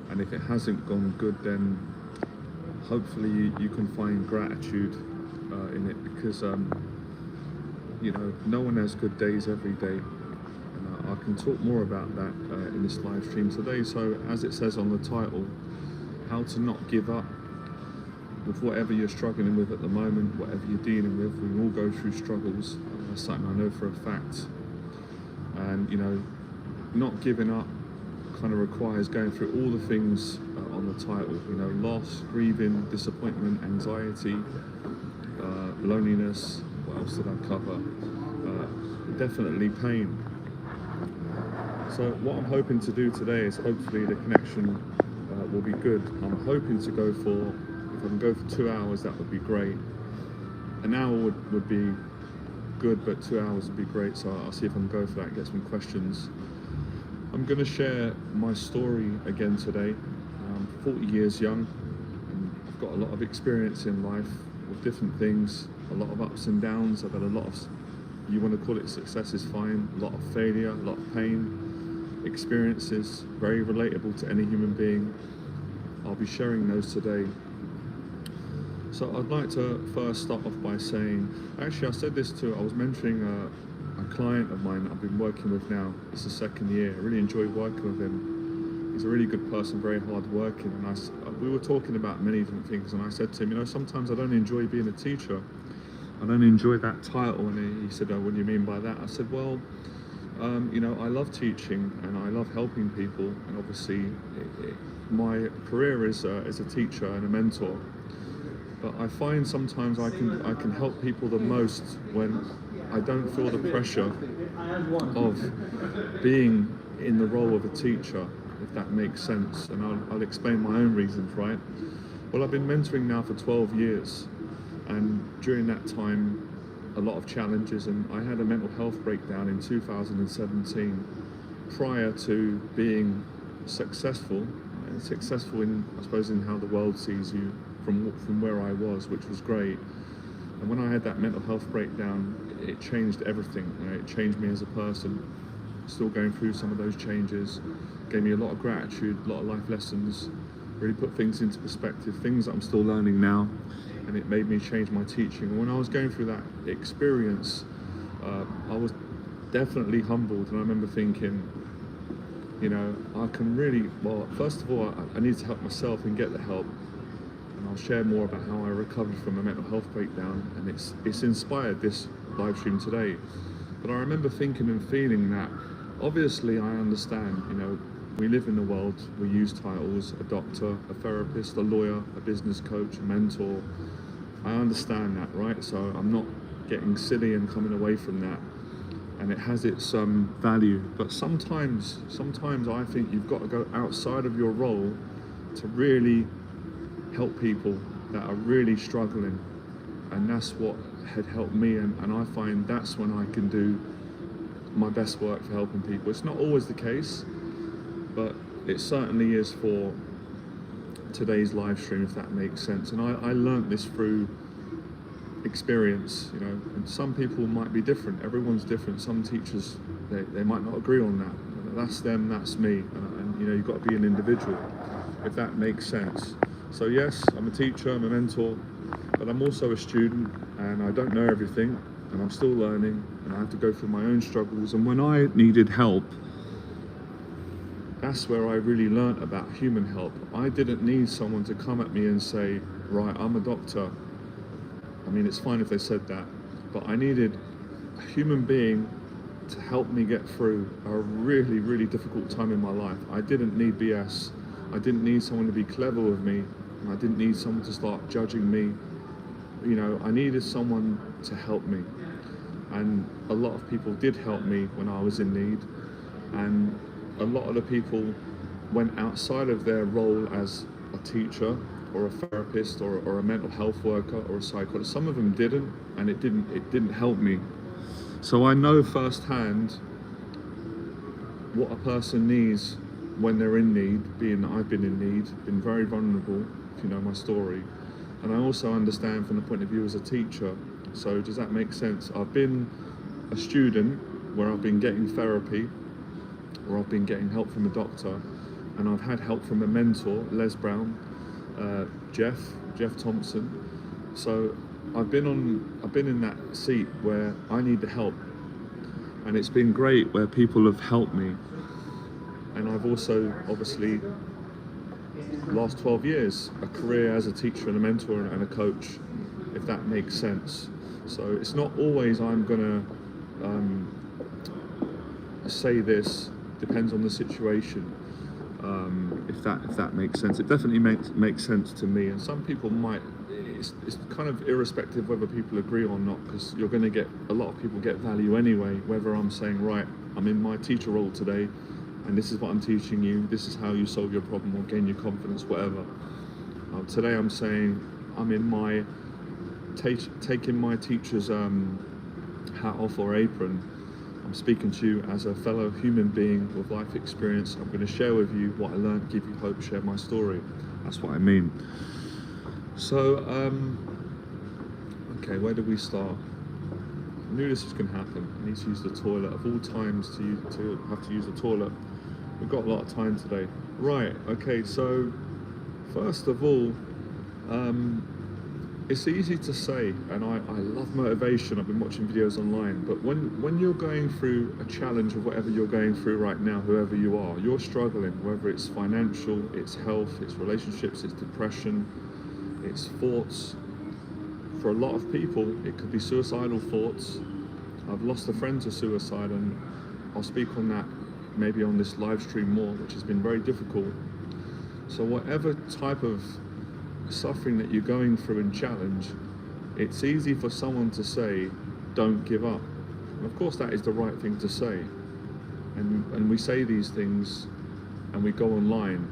And if it hasn't gone good, then hopefully you can find gratitude in it, because no one has good days every day. And I can talk more about that in this live stream today. So as it says on the title, how to not give up with whatever you're struggling with at the moment, whatever you're dealing with. We all go through struggles. That's something I know for a fact. And not giving up kind of requires going through all the things on the title. Loss, grieving, disappointment, anxiety, loneliness. What else did I cover? Definitely pain. So what I'm hoping to do today is hopefully the connection will be good. I'm hoping to go for, if I can go for 2 hours, that would be great. An hour would be good, but 2 hours would be great. So I'll see if I can go for that, get some questions. I'm going to share my story again today. I'm 40 years young, and I've got a lot of experience in life with different things, a lot of ups and downs. I've had a lot of, you want to call it success is fine, a lot of failure, a lot of pain, experiences, very relatable to any human being. I'll be sharing those today. So I'd like to first start off by saying, actually I said this too, I was mentoring a client of mine that I've been working with now. It's the second year. I really enjoy working with him. He's a really good person, very hard working. And we were talking about many different things, and I said to him, sometimes I don't enjoy being a teacher. I don't enjoy that title. And he said, oh, what do you mean by that? I said, well, I love teaching and I love helping people. And obviously my career is as a teacher and a mentor. But I find sometimes I can help people the most when I don't feel the pressure of being in the role of a teacher, if that makes sense. And I'll explain my own reasons, right? Well, I've been mentoring now for 12 years. And during that time, a lot of challenges. And I had a mental health breakdown in 2017 prior to being successful in, I suppose, in how the world sees you from where I was, which was great. And when I had that mental health breakdown, it changed everything. It changed me as a person. Still going through some of those changes. Gave me a lot of gratitude, a lot of life lessons. Really put things into perspective, things that I'm still learning now. And it made me change my teaching. And when I was going through that experience, I was definitely humbled. And I remember thinking, I can really, well, first of all, I need to help myself and get the help. And I'll share more about how I recovered from a mental health breakdown, and it's inspired this live stream today. But I remember thinking and feeling that, obviously I understand, we live in the world, we use titles, a doctor, a therapist, a lawyer, a business coach, a mentor. I understand that, right? So I'm not getting silly and coming away from that. And it has its value. But sometimes I think you've got to go outside of your role to really help people that are really struggling. And that's what had helped me, and I find that's when I can do my best work for helping people. It's not always the case, but it certainly is for today's live stream, if that makes sense. And I learned this through experience, and some people might be different. Everyone's different. Some teachers, they might not agree on that. That's them, that's me. And you've got to be an individual, if that makes sense. So yes, I'm a teacher, I'm a mentor, but I'm also a student, and I don't know everything, and I'm still learning, and I have to go through my own struggles. And when I needed help, that's where I really learnt about human help. I didn't need someone to come at me and say, right, I'm a doctor. I mean, it's fine if they said that, but I needed a human being to help me get through a really, really difficult time in my life. I didn't need BS. I didn't need someone to be clever with me, and I didn't need someone to start judging me. I needed someone to help me. And a lot of people did help me when I was in need. And a lot of the people went outside of their role as a teacher or a therapist or a mental health worker or a psychologist. Some of them didn't, and it didn't help me. So I know firsthand what a person needs when they're in need, being that I've been in need, been very vulnerable, if you know my story. And I also understand from the point of view as a teacher. So does that make sense? I've been a student where I've been getting therapy, or I've been getting help from a doctor, and I've had help from a mentor, Les Brown, Jeff Thompson. So I've been in that seat where I need the help, and it's been great where people have helped me. And I've also, obviously, last 12 years, a career as a teacher and a mentor and a coach, if that makes sense. So it's not always I'm gonna say this, depends on the situation. If that makes sense. It definitely makes sense to me, and some people might. It's kind of irrespective whether people agree or not, because you're going to get a lot of people get value anyway. Whether I'm saying, right, I'm in my teacher role today, and this is what I'm teaching you. This is how you solve your problem or gain your confidence, whatever. Today I'm saying I'm in my taking my teacher's hat off or apron. I'm speaking to you as a fellow human being with life experience. I'm going to share with you what I learned, give you hope, share my story. That's what I mean. So, okay, where do we start? I knew this was going to happen. I need to use the toilet. Of all times to have to use the toilet, we've got a lot of time today. Right, okay, so first of all, it's easy to say, and I love motivation. I've been watching videos online, but when you're going through a challenge of whatever you're going through right now, whoever you are, you're struggling, whether it's financial, it's health, it's relationships, it's depression, it's thoughts. For a lot of people, it could be suicidal thoughts. I've lost a friend to suicide, and I'll speak on that maybe on this live stream more, which has been very difficult. So whatever type of suffering that you're going through and challenge, it's easy for someone to say, don't give up. And of course that is the right thing to say. And we say these things and we go online.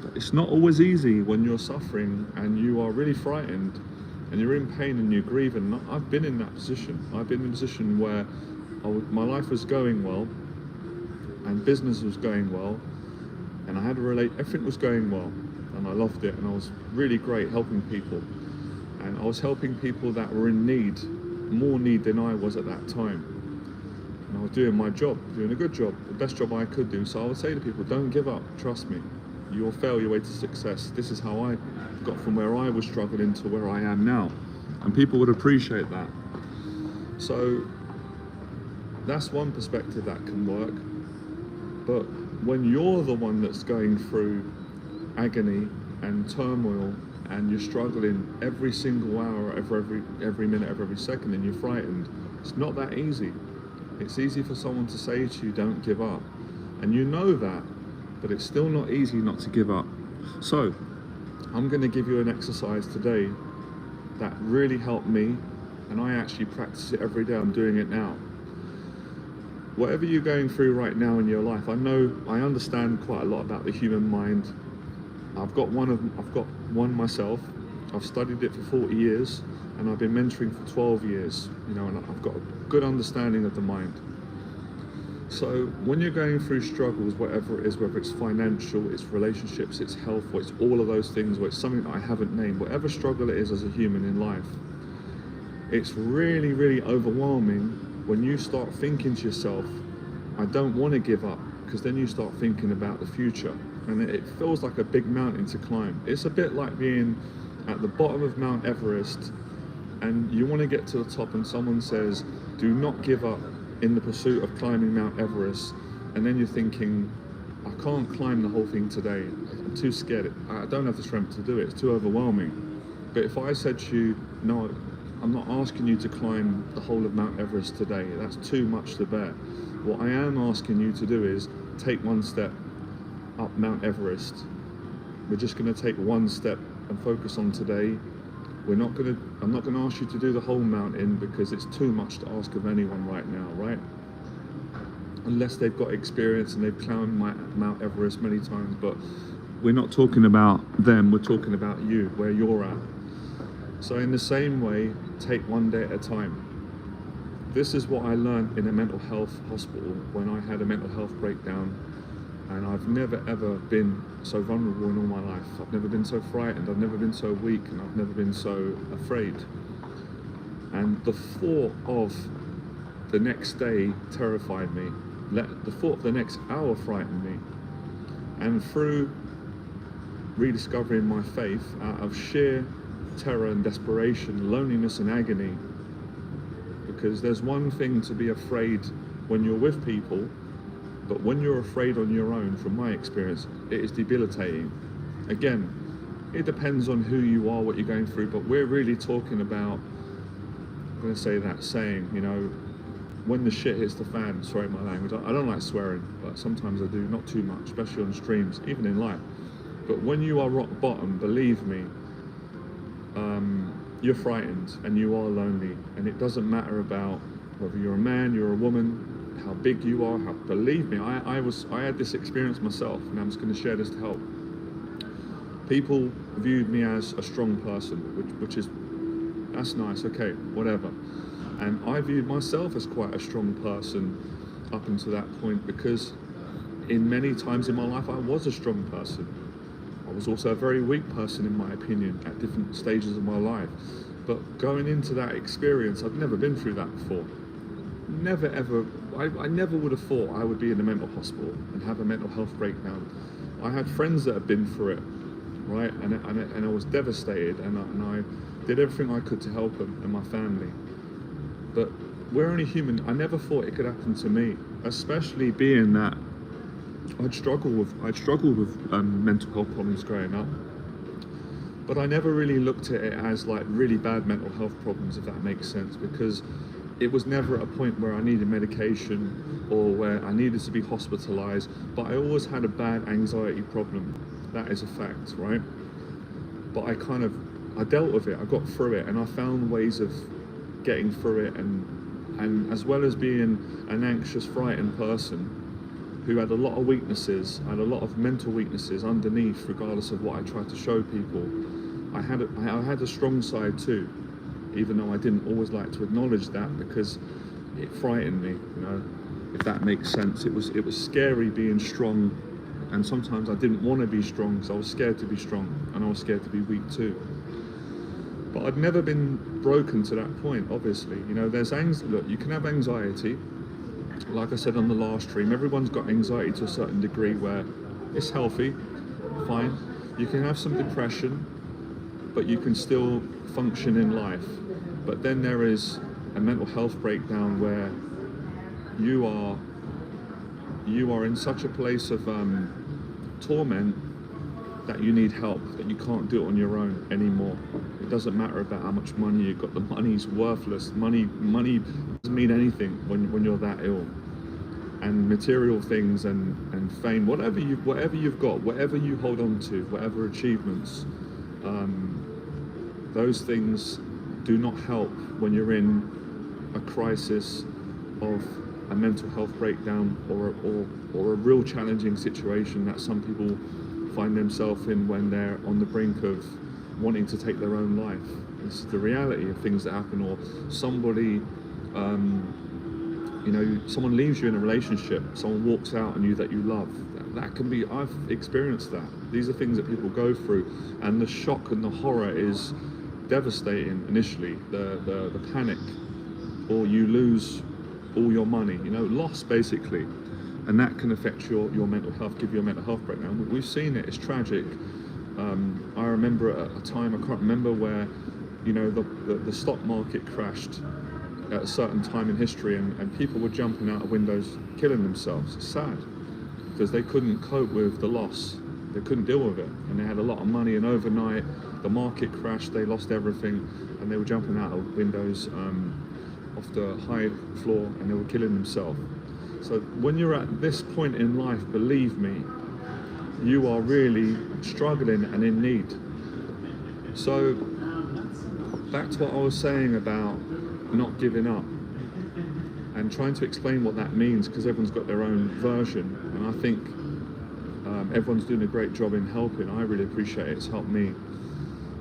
But it's not always easy when you're suffering and you are really frightened and you're in pain and you're grieving. I've been in that position. I've been in a position where my life was going well and business was going well and I had everything was going well. And I loved it, and I was really great helping people. And I was helping people that were in need, more need than I was at that time. And I was doing my job, doing a good job, the best job I could do. So I would say to people, don't give up, trust me. You'll fail your way to success. This is how I got from where I was struggling to where I am now. And people would appreciate that. So that's one perspective that can work. But when you're the one that's going through agony and turmoil and you're struggling every single hour, every minute, every second, and you're frightened, it's not that easy. It's easy for someone to say to you, don't give up, and you know that, but it's still not easy not to give up. So I'm going to give you an exercise today that really helped me, and I actually practice it every day. I'm doing it now. Whatever you're going through right now in your life, I understand quite a lot about the human mind. I've got one myself. I've studied it for 40 years, and I've been mentoring for 12 years. And I've got a good understanding of the mind. So when you're going through struggles, whatever it is, whether it's financial, it's relationships, it's health, or it's all of those things, or it's something that I haven't named, whatever struggle it is as a human in life, it's really, really overwhelming when you start thinking to yourself, I don't want to give up, because then you start thinking about the future. And it feels like a big mountain to climb. It's a bit like being at the bottom of Mount Everest and you want to get to the top and someone says, do not give up in the pursuit of climbing Mount Everest. And then you're thinking, I can't climb the whole thing today. I'm too scared. I don't have the strength to do it. It's too overwhelming. But if I said to you, no, I'm not asking you to climb the whole of Mount Everest today. That's too much to bear. What I am asking you to do is take one step up Mount Everest. We're just going to take one step and focus on today. I'm not going to ask you to do the whole mountain because it's too much to ask of anyone right now, right? Unless they've got experience and they've climbed Mount Everest many times, but we're not talking about them, we're talking about you, where you're at. So in the same way, take one day at a time. This is what I learned in a mental health hospital when I had a mental health breakdown. And I've never ever been so vulnerable in all my life. I've never been so frightened, I've never been so weak, and I've never been so afraid. And the thought of the next day terrified me. The thought of the next hour frightened me. And through rediscovering my faith out of sheer terror and desperation, loneliness and agony, because there's one thing to be afraid when you're with people, but when you're afraid on your own, from my experience, it is debilitating. Again, it depends on who you are, what you're going through, but we're really talking about, I'm going to say that saying, you know, when the shit hits the fan, sorry my language, I don't like swearing, but sometimes I do, not too much, especially on streams, even in life. But when you are rock bottom, believe me, you're frightened and you are lonely, and it doesn't matter about whether you're a man, you're a woman, how big you are, believe me, I had this experience myself, and I'm just going to share this to help. People viewed me as a strong person, which is, that's nice, okay, whatever. And I viewed myself as quite a strong person up until that point, because in many times in my life I was a strong person. I was also a very weak person, in my opinion, at different stages of my life. But going into that experience, I'd never been through that before. Never ever, I never would have thought I would be in a mental hospital and have a mental health breakdown. I had friends that had been through it, right? And I was devastated, and I did everything I could to help them and my family. But we're only human. I never thought it could happen to me, especially being that I'd struggled with mental health problems growing up. But I never really looked at it as like really bad mental health problems, if that makes sense, because it was never at a point where I needed medication or where I needed to be hospitalized, but I always had a bad anxiety problem. That is a fact, right? But I dealt with it, I got through it, and I found ways of getting through it, and as well as being an anxious, frightened person who had a lot of weaknesses, and a lot of mental weaknesses underneath, regardless of what I tried to show people, I had a strong side too, even though I didn't always like to acknowledge that, because it frightened me, you know, if that makes sense. It was scary being strong, and sometimes I didn't want to be strong because I was scared to be strong, and I was scared to be weak too. But I'd never been broken to that point, obviously. You know, look, you can have anxiety. Like I said on the last stream, everyone's got anxiety to a certain degree where it's healthy, fine. You can have some depression, but you can still function in life. But then there is a mental health breakdown where you are in such a place of torment that you need help, that you can't do it on your own anymore. It doesn't matter about how much money you've got. The money's worthless. Money doesn't mean anything when you're that ill. And material things and fame, whatever you've got, whatever you hold on to, whatever achievements, those things do not help when you're in a crisis of a mental health breakdown or a real challenging situation that some people find themselves in when they're on the brink of wanting to take their own life. This is the reality of things that happen, or somebody, you know, someone leaves you in a relationship, someone walks out on you that you love. That can be, I've experienced that. These are things that people go through, and the shock and the horror is devastating initially, the panic, or you lose all your money, you know, loss basically. And that can affect your mental health, give you a mental health breakdown. We've seen it, it's tragic. I remember at a time, I can't remember, where, you know, the stock market crashed at a certain time in history, and people were jumping out of windows, killing themselves. It's sad, because they couldn't cope with the loss. They couldn't deal with it, and they had a lot of money, and overnight the market crashed, they lost everything, and they were jumping out of windows off the high floor, and they were killing themselves. So when you're at this point in life, believe me, you are really struggling and in need. So back to what I was saying about not giving up and trying to explain what that means, because everyone's got their own version, and I think everyone's doing a great job in helping. I really appreciate it, it's helped me.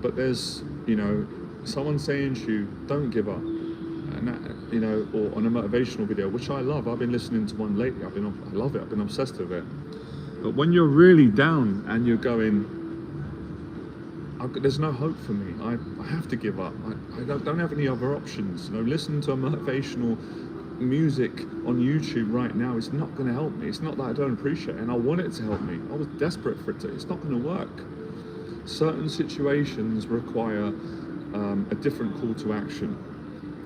But there's, you know, someone saying to you, don't give up. And that, you know, or on a motivational video, which I love. I've been listening to one lately. I love it. I've been obsessed with it. But when you're really down and you're going, there's no hope for me. I have to give up. I don't have any other options. You know, listen to a motivational music on YouTube right now is not going to help me. It's not that I don't appreciate it, and I want it to help me. I was desperate for it to. It's not going to work. Certain situations require a different call to action,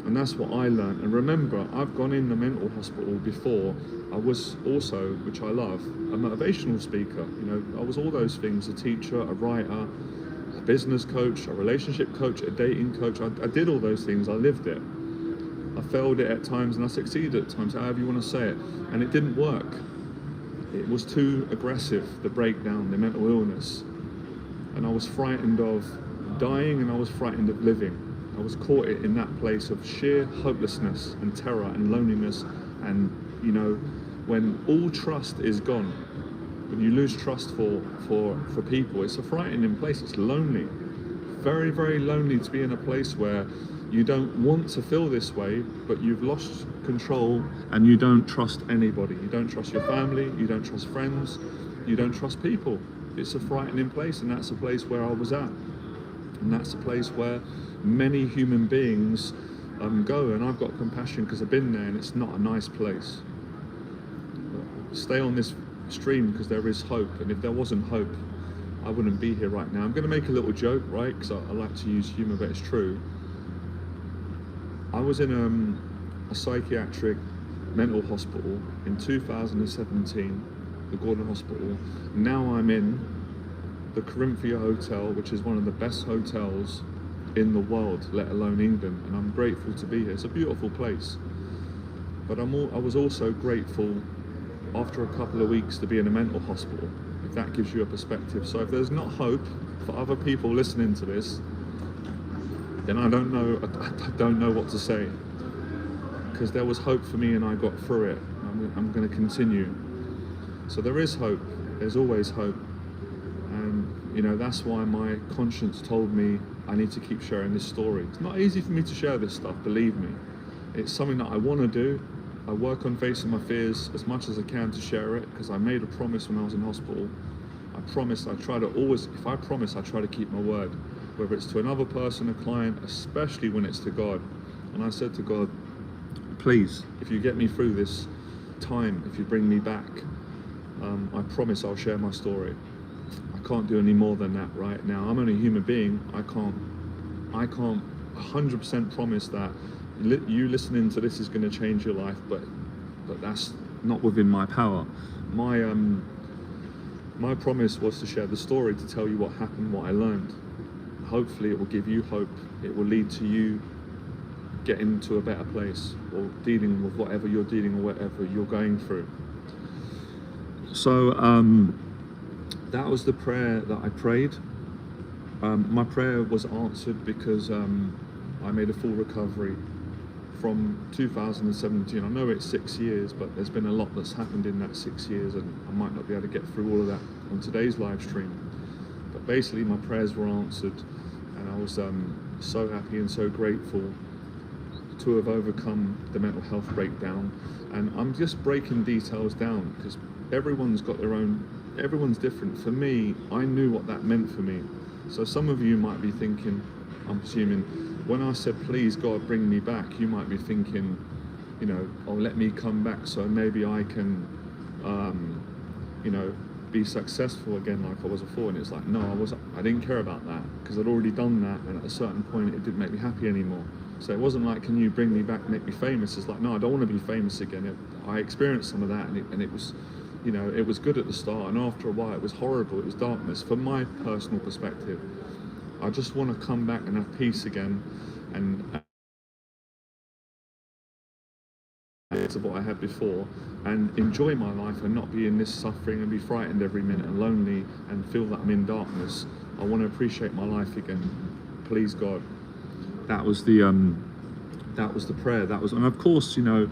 and that's what I learned. And remember, I've gone in the mental hospital before. I was also, which I love, a motivational speaker. You know, I was all those things: a teacher, a writer, a business coach, a relationship coach, a dating coach. I did all those things. I lived it. I failed it at times and I succeeded at times, however you want to say it, and it didn't work. It was too aggressive, the breakdown, the mental illness, and I was frightened of dying and I was frightened of living. I was caught in that place of sheer hopelessness and terror and loneliness, and you know, when all trust is gone, when you lose trust for people, it's a frightening place. It's lonely, very, very lonely to be in a place where you don't want to feel this way, but you've lost control and you don't trust anybody. You don't trust your family, you don't trust friends, you don't trust people. It's a frightening place, and that's a place where I was at. And that's a place where many human beings go, and I've got compassion because I've been there, and it's not a nice place. Stay on this stream because there is hope, and if there wasn't hope, I wouldn't be here right now. I'm going to make a little joke, right, because I like to use humour, but it's true. I was in a psychiatric mental hospital in 2017, the Gordon Hospital. Now I'm in the Corinthia Hotel, which is one of the best hotels in the world, let alone England, and I'm grateful to be here. It's a beautiful place. But I was also grateful after a couple of weeks to be in a mental hospital, if that gives you a perspective. So if there's not hope for other people listening to this, then I don't know what to say, because there was hope for me and I got through it. I'm going to continue. So there is hope. There's always hope, and you know, that's why my conscience told me I need to keep sharing this story. It's not easy for me to share this stuff, believe me. It's something that I want to do. I work on facing my fears as much as I can to share it, because I made a promise when I was in hospital. I promised I try to always, if I promise, I try to keep my word. Whether it's to another person, a client, especially when it's to God. And I said to God, please, if you get me through this time, if you bring me back, I promise I'll share my story. I can't do any more than that right now. I'm only a human being. I can't 100% promise that you listening to this is going to change your life, but that's not within my power. My promise was to share the story, to tell you what happened, what I learned. Hopefully it will give you hope. It will lead to you getting to a better place, or dealing with whatever you're dealing or whatever you're going through. So that was the prayer that I prayed. My prayer was answered because I made a full recovery from 2017. I know it's 6 years, but there's been a lot that's happened in that 6 years, and I might not be able to get through all of that on today's live stream. But basically my prayers were answered, and I was so happy and so grateful to have overcome the mental health breakdown. And I'm just breaking details down because everyone's got their own, everyone's different. For me, I knew what that meant for me. So some of you might be thinking, I'm assuming, when I said, please God, bring me back, you might be thinking, you know, oh, let me come back so maybe I can, you know, be successful again like I was before. And it's like, no, I didn't care about that, because I'd already done that, and at a certain point it didn't make me happy anymore. So it wasn't like, can you bring me back, make me famous? It's like, no, I don't want to be famous again. I experienced some of that, and it was, you know, it was good at the start, and after a while it was horrible. It was darkness. From my personal perspective, I just want to come back and have peace again, and of what I had before, and enjoy my life and not be in this suffering and be frightened every minute and lonely and feel that I'm in darkness. I want to appreciate my life again. Please God. That was the prayer. That was, and of course, you know,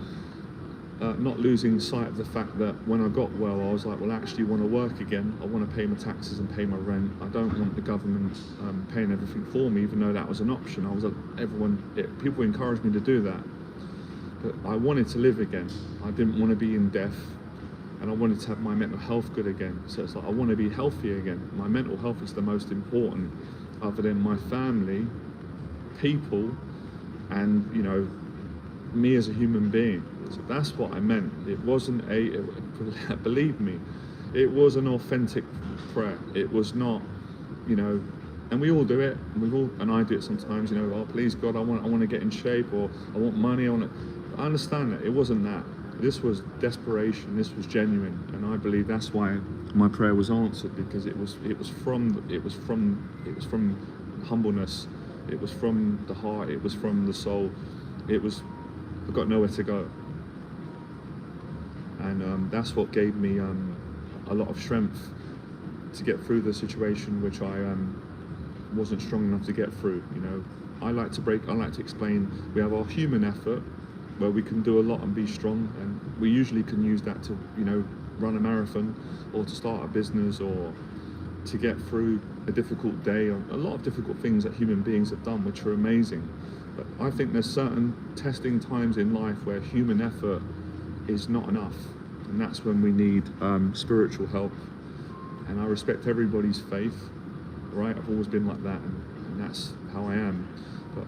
not losing sight of the fact that when I got well, I was like, well, I actually want to work again. I want to pay my taxes and pay my rent. I don't want the government paying everything for me, even though that was an option. People encouraged me to do that. But I wanted to live again. I didn't want to be in death, and I wanted to have my mental health good again. So it's like, I want to be healthy again. My mental health is the most important, other than my family, people, and, you know, me as a human being. So that's what I meant. It wasn't believe me, it was an authentic prayer. It was not, and we all do it, and I do it sometimes, oh please God, I want to get in shape, or I want money, I understand that. It wasn't that. This was desperation, this was genuine, and I believe that's why my prayer was answered, because it was from humbleness, it was from the heart, it was from the soul. I've got nowhere to go. And that's what gave me a lot of strength to get through the situation, which I wasn't strong enough to get through. I like to explain, we have our human effort, where we can do a lot and be strong, and we usually can use that to, run a marathon, or to start a business, or to get through a difficult day, or a lot of difficult things that human beings have done, which are amazing. But I think there's certain testing times in life where human effort is not enough, and that's when we need spiritual help. And I respect everybody's faith, right? I've always been like that, and that's how I am. But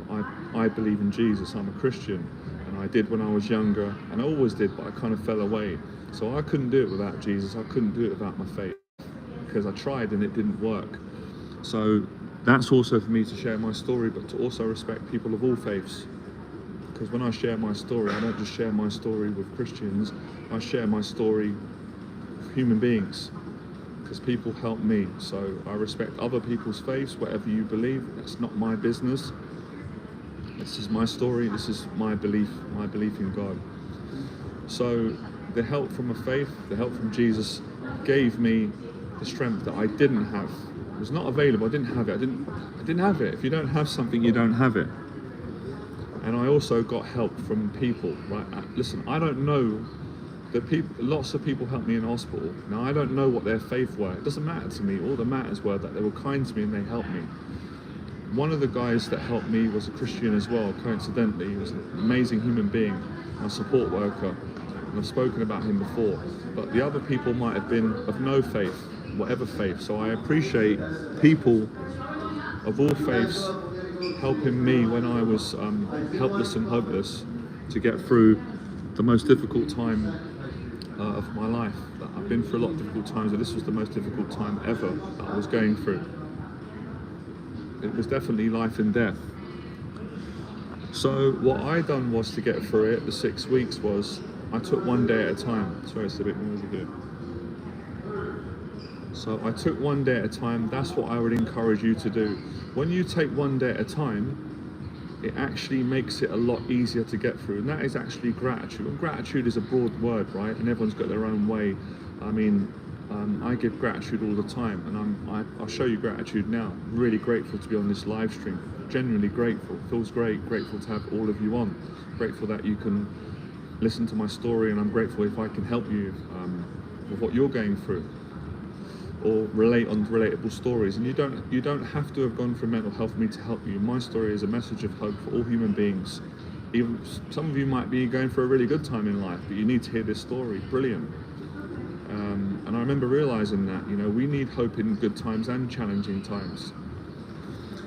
I believe in Jesus. I'm a Christian, and I did when I was younger, and I always did, but I kind of fell away. So I couldn't do it without Jesus. I couldn't do it without my faith, because I tried and it didn't work. So that's also for me to share my story, but to also respect people of all faiths. Because when I share my story, I don't just share my story with Christians, I share my story with human beings, because people help me. So I respect other people's faiths, whatever you believe. That's not my business. This is my story, this is my belief in God. So the help from a faith, the help from Jesus, gave me the strength that I didn't have. It was not available, I didn't have it. I didn't have it. If you don't have something, you don't have it. And I also got help from people, right? Listen, I don't know lots of people helped me in hospital. Now, I don't know what their faith were. It doesn't matter to me. All that matters were that they were kind to me and they helped me. One of the guys that helped me was a Christian as well, coincidentally. He was an amazing human being, a support worker, and I've spoken about him before. But the other people might have been of no faith, whatever faith. So I appreciate people of all faiths helping me when I was helpless and hopeless to get through the most difficult time of my life. I've been through a lot of difficult times, but this was the most difficult time ever that I was going through. It was definitely life and death. So what I done was, to get through it, the 6 weeks, was I took one day at a time. Sorry, it's a bit noisy here. So I took one day at a time. That's what I would encourage you to do. When you take one day at a time, it actually makes it a lot easier to get through. And that is actually gratitude. And gratitude is a broad word, right? And everyone's got their own way. I mean, I give gratitude all the time, and I'll show you gratitude now. Really grateful to be on this live stream. Genuinely grateful. Feels great. Grateful to have all of you on. Grateful that you can listen to my story, and I'm grateful if I can help you with what you're going through, or relate on relatable stories. And you don't have to have gone through mental health for me to help you. My story is a message of hope for all human beings. Even some of you might be going through a really good time in life, but you need to hear this story. Brilliant. And I remember realizing that, we need hope in good times and challenging times.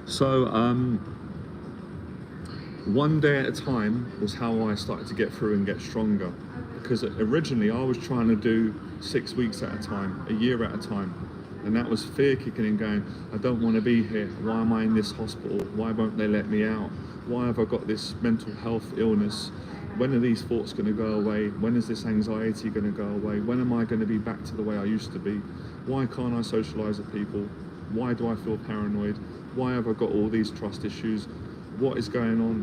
So one day at a time was how I started to get through and get stronger. Because originally I was trying to do 6 weeks at a time, a year at a time. And that was fear kicking in, going, I don't want to be here. Why am I in this hospital? Why won't they let me out? Why have I got this mental health illness? When are these thoughts going to go away? When is this anxiety going to go away? When am I going to be back to the way I used to be? Why can't I socialize with people? Why do I feel paranoid? Why have I got all these trust issues? What is going on?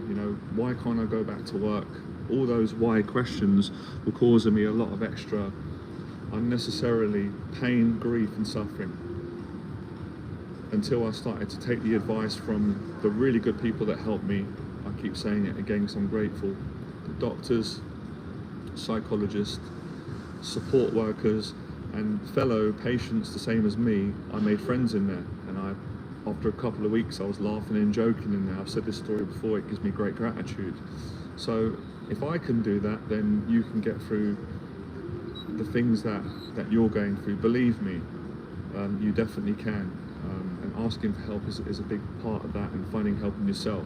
Why can't I go back to work? All those why questions were causing me a lot of extra unnecessarily pain, grief and suffering, until I started to take the advice from the really good people that helped me. I keep saying it again because I'm grateful. The doctors, psychologists, support workers and fellow patients the same as me. I made friends in there, and after a couple of weeks I was laughing and joking in there. I've said this story before, it gives me great gratitude. So if I can do that, then you can get through the things that you're going through. Believe me, you definitely can. And asking for help is a big part of that, and finding help in yourself.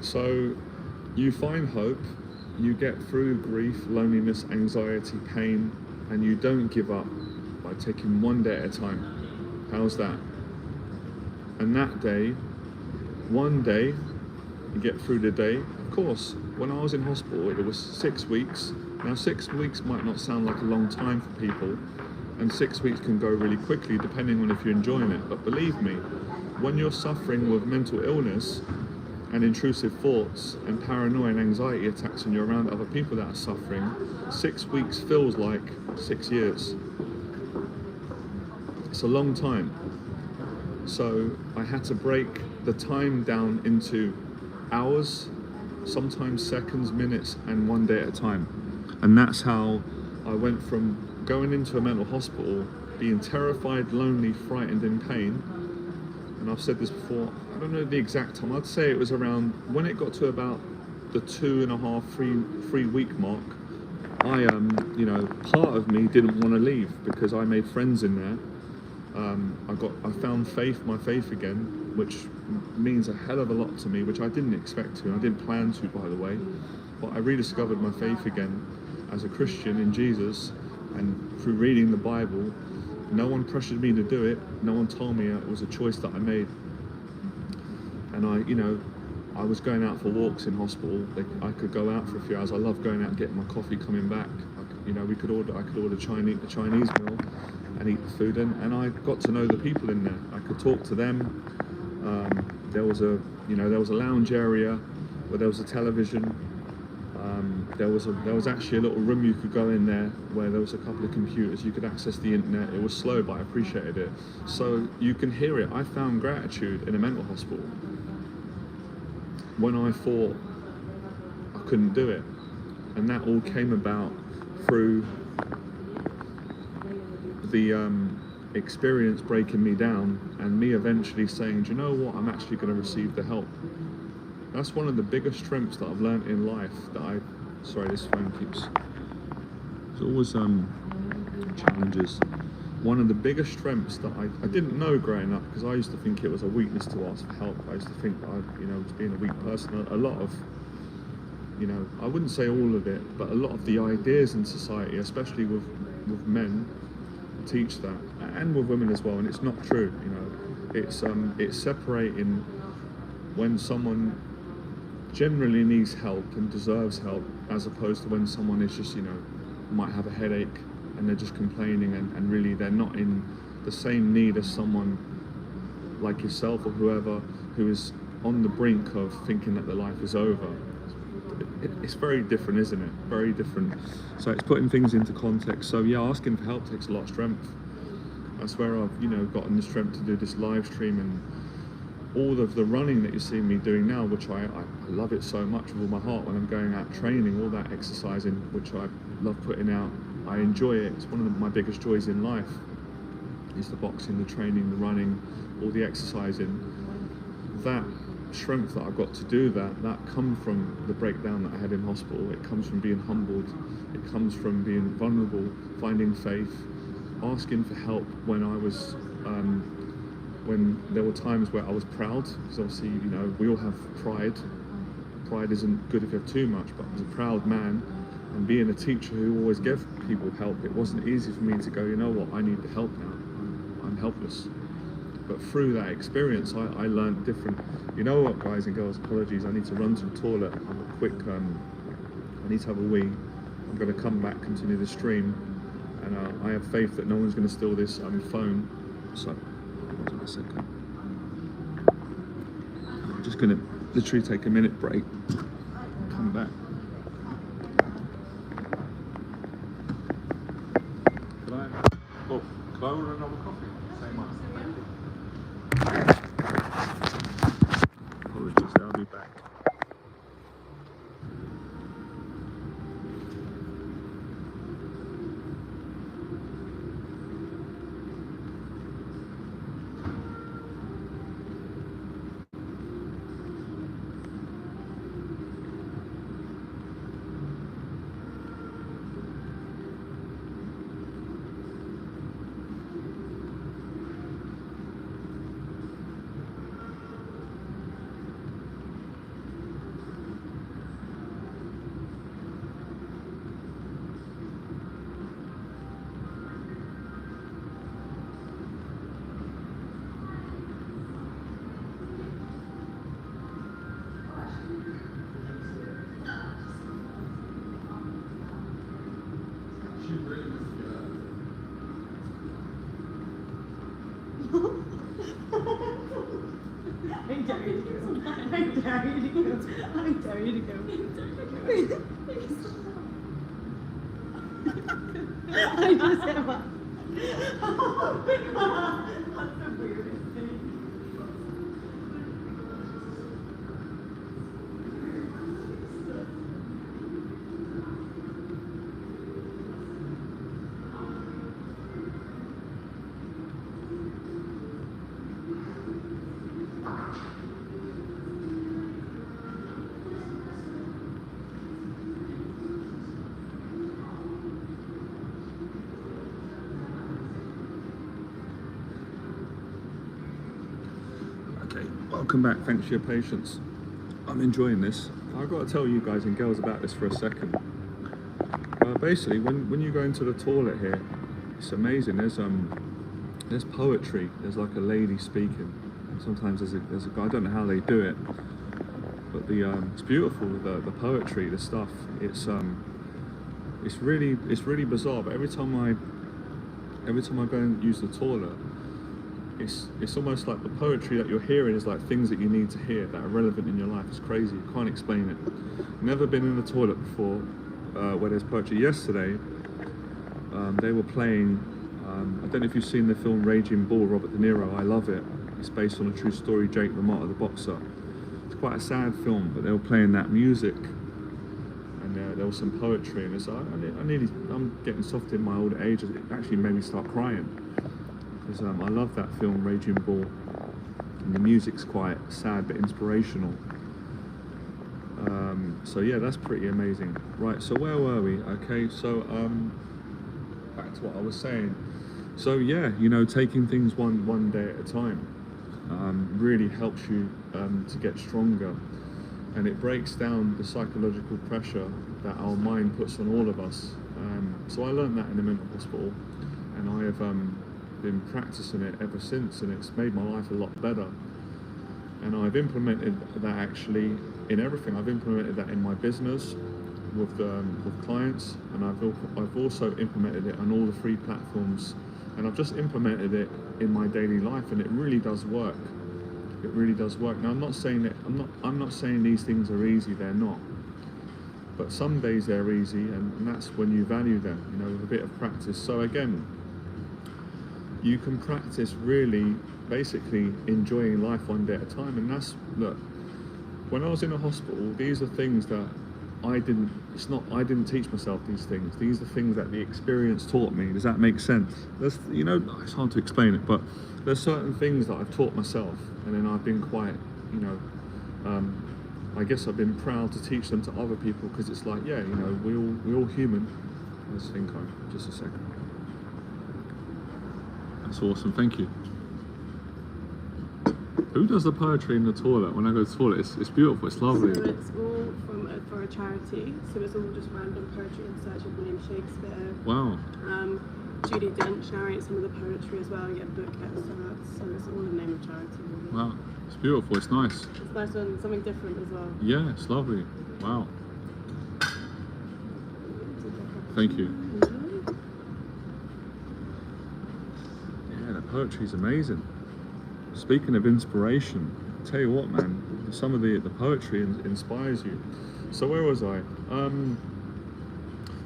So you find hope, you get through grief, loneliness, anxiety, pain, and you don't give up by taking one day at a time. How's that? And that day, one day, you get through the day. Of course, when I was in hospital, it was 6 weeks. Now, 6 weeks might not sound like a long time for people, and 6 weeks can go really quickly depending on if you're enjoying it. But believe me, when you're suffering with mental illness and intrusive thoughts and paranoia and anxiety attacks and you're around other people that are suffering, 6 weeks feels like 6 years. It's a long time. So I had to break the time down into hours, sometimes seconds, minutes, and one day at a time. And that's how I went from going into a mental hospital, being terrified, lonely, frightened, in pain. And I've said this before, I don't know the exact time, I'd say it was around when it got to about the 2.5, 3 week mark. I part of me didn't want to leave because I made friends in there. I found my faith again, which means a hell of a lot to me, which I didn't expect to, and I didn't plan to, by the way. But I rediscovered my faith again as a Christian in Jesus, and through reading the Bible. No one pressured me to do it. No one told me it was a choice that I made. And I was going out for walks in hospital. I could go out for a few hours. I love going out and getting my coffee, coming back. I could order a Chinese meal and eat the food, and I got to know the people in there. I could talk to them. There was a lounge area where there was a television. There was actually a little room you could go in there where there was a couple of computers. You could access the internet. It was slow, but I appreciated it. So you can hear it. I found gratitude in a mental hospital when I thought I couldn't do it, and that all came about through the experience breaking me down and me eventually saying, do you know what, I'm actually going to receive the help. That's one of the biggest strengths that I've learned in life. Sorry, this phone keeps... There's always challenges. One of the biggest strengths that I didn't know growing up, because I used to think it was a weakness to ask for help. I used to think that I was being a weak person. A lot of, I wouldn't say all of it, but a lot of the ideas in society, especially with men, teach that, and with women as well, and it's not true. It's separating when someone generally needs help and deserves help, as opposed to when someone is just might have a headache and they're just complaining, and really they're not in the same need as someone like yourself or whoever who is on the brink of thinking that their life is over. It's very different, isn't it? Very different. So it's putting things into context. So yeah, asking for help takes a lot of strength. That's where I've gotten the strength to do this live stream and all of the running that you see me doing now, which I love it so much with all my heart. When I'm going out training, all that exercising, which I love putting out, I enjoy it. It's one of my biggest joys in life, is the boxing, the training, the running, all the exercising. That strength that I've got to do that comes from the breakdown that I had in hospital. It comes from being humbled. It comes from being vulnerable, finding faith, asking for help when I was when there were times where I was proud, because obviously we all have pride. Pride isn't good if you have too much, but I was a proud man, and being a teacher who always gave people help, it wasn't easy for me to go, you know what, I need the help now, I'm helpless. But through that experience, I learned different. You know what, guys and girls, apologies, I need to run to the toilet. I'm a quick, I need to have a wee. I'm going to come back, continue the stream, and I have faith that no one's going to steal this phone. So, hold on a second. I'm just going to literally take a minute break, come back. Could I order another coffee? Same one. Apologies, I'll be back. dare you to go. I dare you to go. I dare you to go. I just have a... That's the weirdest thing. Okay, welcome back. Thanks for your patience. I'm enjoying this. I've got to tell you guys and girls about this for a second. Basically, when you go into the toilet here, it's amazing. There's poetry. There's like a lady speaking. Sometimes there's a guy. I don't know how they do it, but it's beautiful. The poetry, the stuff. It's really bizarre. But every time I go and use the toilet, it's almost like the poetry that you're hearing is like things that you need to hear that are relevant in your life. It's crazy. You can't explain it. Never been in the toilet before where there's poetry. Yesterday, they were playing. I don't know if you've seen the film Raging Bull, Robert De Niro. I love it. It's based on a true story. Jake LaMotta, the boxer. It's quite a sad film, but they were playing that music, and there was some poetry, and it's I'm getting soft in my old age. It actually made me start crying. Because I love that film, Raging Bull, and the music's quite sad but inspirational. So yeah, that's pretty amazing. Right, so where were we? Okay, so back to what I was saying. So yeah, taking things one day at a time really helps you to get stronger, and it breaks down the psychological pressure that our mind puts on all of us. So I learned that in the mental hospital, and I have been practicing it ever since, and it's made my life a lot better. And I've implemented that actually in everything. I've implemented that in my business with clients, and I've also implemented it on all the free platforms, and I've just implemented it in my daily life, and it really does work. It really does work. Now I'm not saying these things are easy. They're not. But some days they're easy, and that's when you value them. With a bit of practice. So again, you can practice really basically enjoying life one day at a time. And look, when I was in a hospital, these are things that I didn't teach myself these things. These are things that the experience taught me. Does that make sense? It's hard to explain it, but there's certain things that I've taught myself, and then I've been quite, I guess I've been proud to teach them to other people, because it's like, yeah, we're all human. Let's think on just a second. That's awesome, thank you. Who does the poetry in the toilet? When I go to the toilet, it's beautiful, it's lovely. So it's all for a charity, so it's all just random poetry in search of William Shakespeare. Wow. Judy Dench narrates some of the poetry as well, you get book excerpts, so it's all in the name of charity. Really. Wow, it's beautiful, it's nice. It's nice and something different as well. Yeah, it's lovely. Wow. Thank you. Yeah, the poetry's amazing. Speaking of inspiration, I tell you what, man, some of the poetry inspires you. So where was I?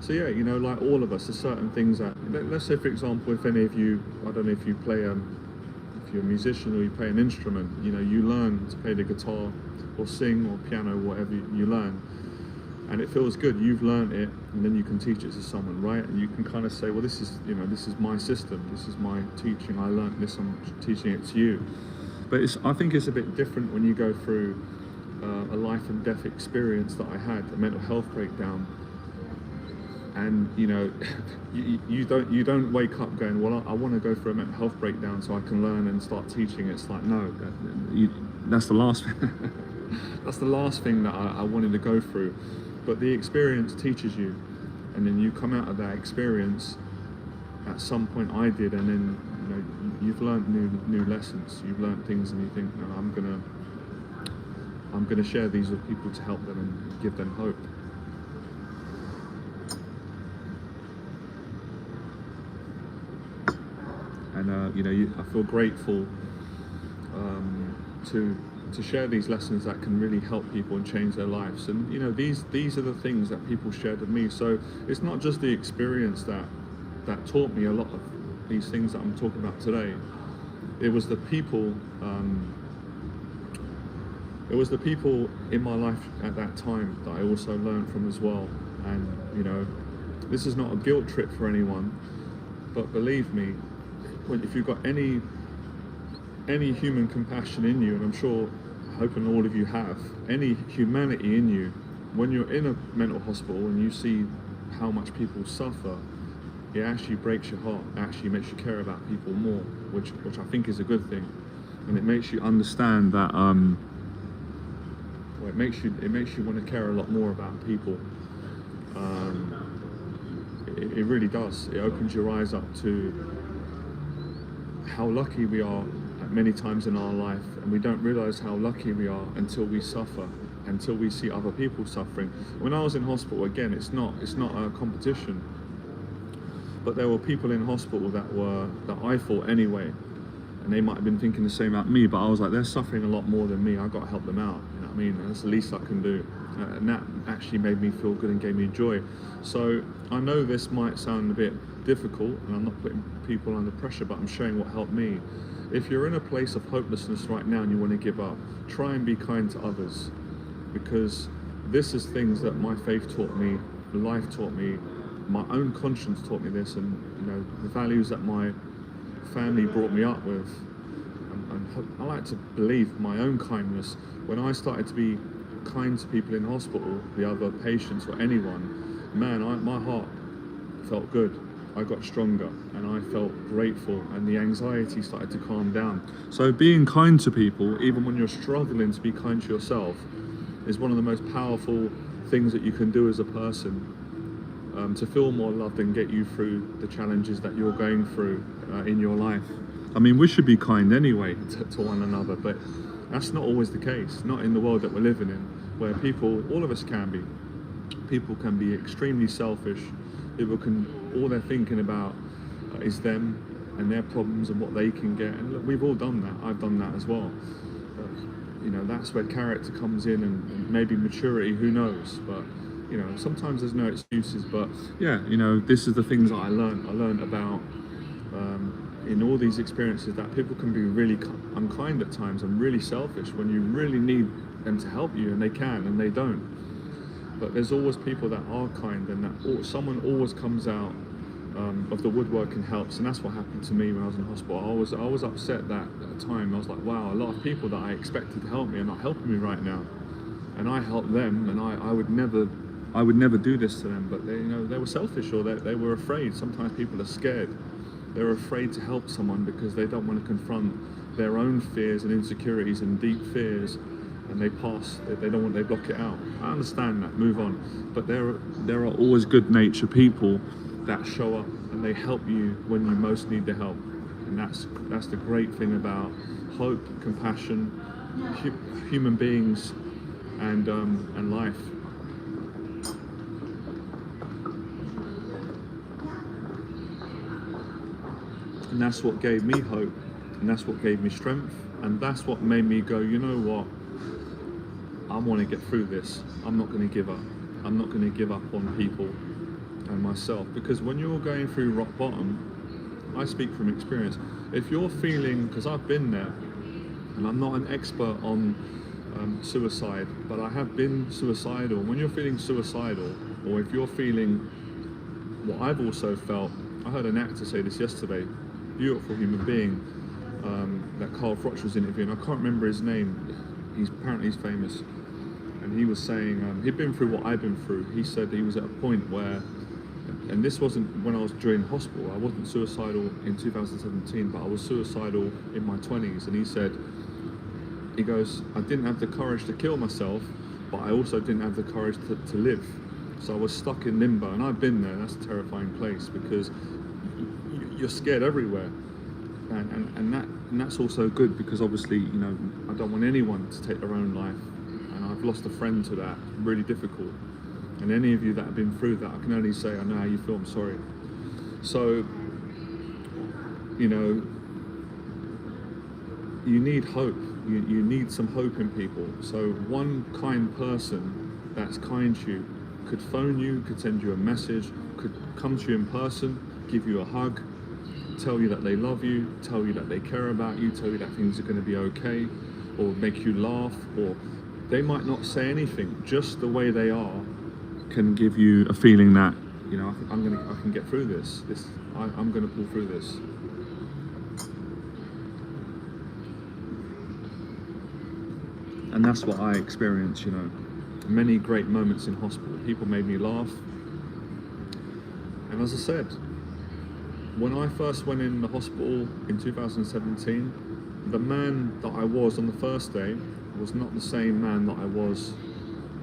So yeah, like all of us, there's certain things that, let's say for example, if any of you, I don't know if you play, if you're a musician or you play an instrument, you learn to play the guitar or sing or piano, whatever you learn, and it feels good. You've learned it, and then you can teach it to someone, right? And you can kind of say, well, this is my system, this is my teaching, I learned this, I'm teaching it to you. But I think it's a bit different when you go through a life and death experience that I had, a mental health breakdown, and you don't wake up going, well, I want to go through a mental health breakdown so I can learn and start teaching. It's like, no, that's the last that's the last thing that I wanted to go through. But the experience teaches you, and then you come out of that experience. At some point I did, and then you've learned new lessons. You've learned things, and you think, no, I'm gonna share these with people to help them and give them hope. And I feel grateful to share these lessons that can really help people and change their lives. And you know, these are the things that people shared with me. So it's not just the experience that taught me a lot of these things that I'm talking about today. It was the people. It was the people in my life at that time that I also learned from as well. And you know, this is not a guilt trip for anyone, but believe me, if you've got any human compassion in you, and I'm sure, hoping all of you have, any humanity in you, when you're in a mental hospital and you see how much people suffer, it actually breaks your heart. It actually makes you care about people more, which I think is a good thing, and it makes you understand that. Well, it makes you want to care a lot more about people. It really does. It opens your eyes up to how lucky we are at many times in our life, and we don't realize how lucky we are until we suffer, until we see other people suffering. When I was in hospital, again, it's not a competition, but there were people in hospital that I thought anyway, and they might have been thinking the same about me, but I was like, they're suffering a lot more than me. I've got to help them out. You know what I mean? And that's the least I can do. And that actually made me feel good and gave me joy. So I know this might sound a bit difficult, and I'm not putting people under pressure, but I'm sharing what helped me. If you're in a place of hopelessness right now and you want to give up, try and be kind to others, because this is things that my faith taught me, life taught me, my own conscience taught me this, and you know, the values that my family brought me up with. And I like to believe my own kindness. When I started to be kind to people in hospital, the other patients or anyone, man, my heart felt good. I got stronger and I felt grateful, and the anxiety started to calm down. So being kind to people, even when you're struggling to be kind to yourself, is one of the most powerful things that you can do as a person, to feel more loved and get you through the challenges that you're going through in your life. I mean, we should be kind anyway to one another, but that's not always the case, not in the world that we're living in, where people, all of us can be. People can be extremely selfish. People can, all they're thinking about is them and their problems and what they can get. And look, we've all done that. I've done that as well. You know, that's where character comes in, and maybe maturity, who knows. But, you know, sometimes there's no excuses. But yeah, you know, this is the things that I learned. I learned about, in all these experiences, that people can be really unkind at times and really selfish when you really need them to help you, and they can and they don't. But there's always people that are kind, and that someone always comes out of the woodwork and helps. And that's what happened to me when I was in hospital. I was upset that at the time. I was like, wow, a lot of people that I expected to help me are not helping me right now, and I helped them, and I would never do this to them. But they, you know, they were selfish, or they were afraid. Sometimes people are scared. They're afraid to help someone because they don't want to confront their own fears and insecurities and deep fears, and they block it out. I understand that, move on. But there are always good-natured people that show up and they help you when you most need the help. And that's the great thing about hope, compassion, human beings, and life. And that's what gave me hope, and that's what gave me strength, and that's what made me go, you know what, I want to get through this. I'm not going to give up. I'm not going to give up on people and myself, because when you're going through rock bottom, I speak from experience. If you're feeling, because I've been there, and I'm not an expert on suicide, but I have been suicidal. When you're feeling suicidal, or if you're feeling what I've also felt, I heard an actor say this yesterday, beautiful human being, that Carl Froch was interviewing. I can't remember his name. Apparently he's famous, and he was saying he'd been through what I've been through. He said he was at a point where, and this wasn't when I was during hospital, I wasn't suicidal in 2017, but I was suicidal in my 20s. And he goes, I didn't have the courage to kill myself, but I also didn't have the courage to live. So I was stuck in limbo, and I've been there. That's a terrifying place, because you're scared everywhere, and that's also good, because obviously, you know, I don't want anyone to take their own life, and I've lost a friend to that. Really difficult. And any of you that have been through that, I can only say I know how you feel. I'm sorry. So, you know, you need hope. You need some hope in people. So one kind person that's kind to you could phone you, could send you a message, could come to you in person, give you a hug, tell you that they love you, tell you that they care about you, tell you that things are going to be okay, or make you laugh, or they might not say anything. Just the way they are can give you a feeling that, you know, I can get through this. I'm going to pull through this. And that's what I experienced, you know. Many great moments in hospital. People made me laugh. And as I said, when I first went in the hospital in 2017, the man that I was on the first day was not the same man that I was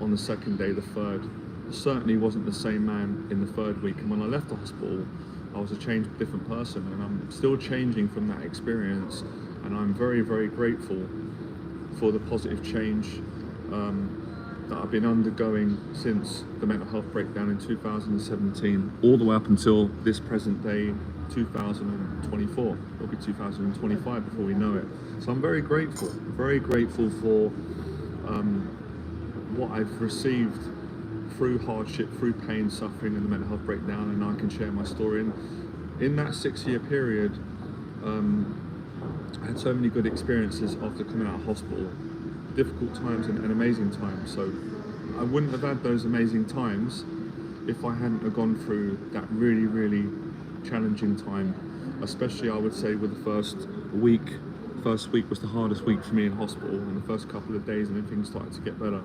on the second day, the third. Certainly wasn't the same man in the third week. And when I left the hospital, I was a changed, different person. And I'm still changing from that experience. And I'm very, very grateful for the positive change that I've been undergoing since the mental health breakdown in 2017, all the way up until this present day, 2024. It'll be 2025 before we know it. So I'm very grateful for what I've received through hardship, through pain, suffering, and the mental health breakdown, and I can share my story. And in that 6-year period, I had so many good experiences after coming out of hospital, difficult times and amazing times. So I wouldn't have had those amazing times if I hadn't have gone through that really, really challenging time, especially I would say with the first week. First week was the hardest week for me in hospital, and the first couple of days, and then things started to get better.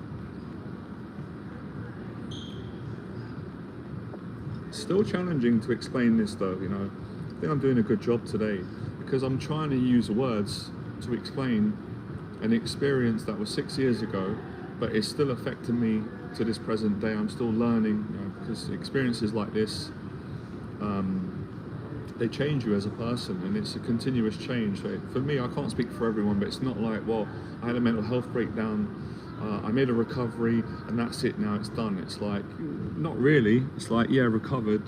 Still challenging to explain this though, you know. I think I'm doing a good job today because I'm trying to use words to explain an experience that was 6 years ago, but it's still affecting me to this present day. I'm still learning, you know, because experiences like this, they change you as a person, and it's a continuous change. So for me, I can't speak for everyone, but it's not like, well, I had a mental health breakdown, I made a recovery, and that's it, now it's done. It's like, not really. It's like, yeah, recovered,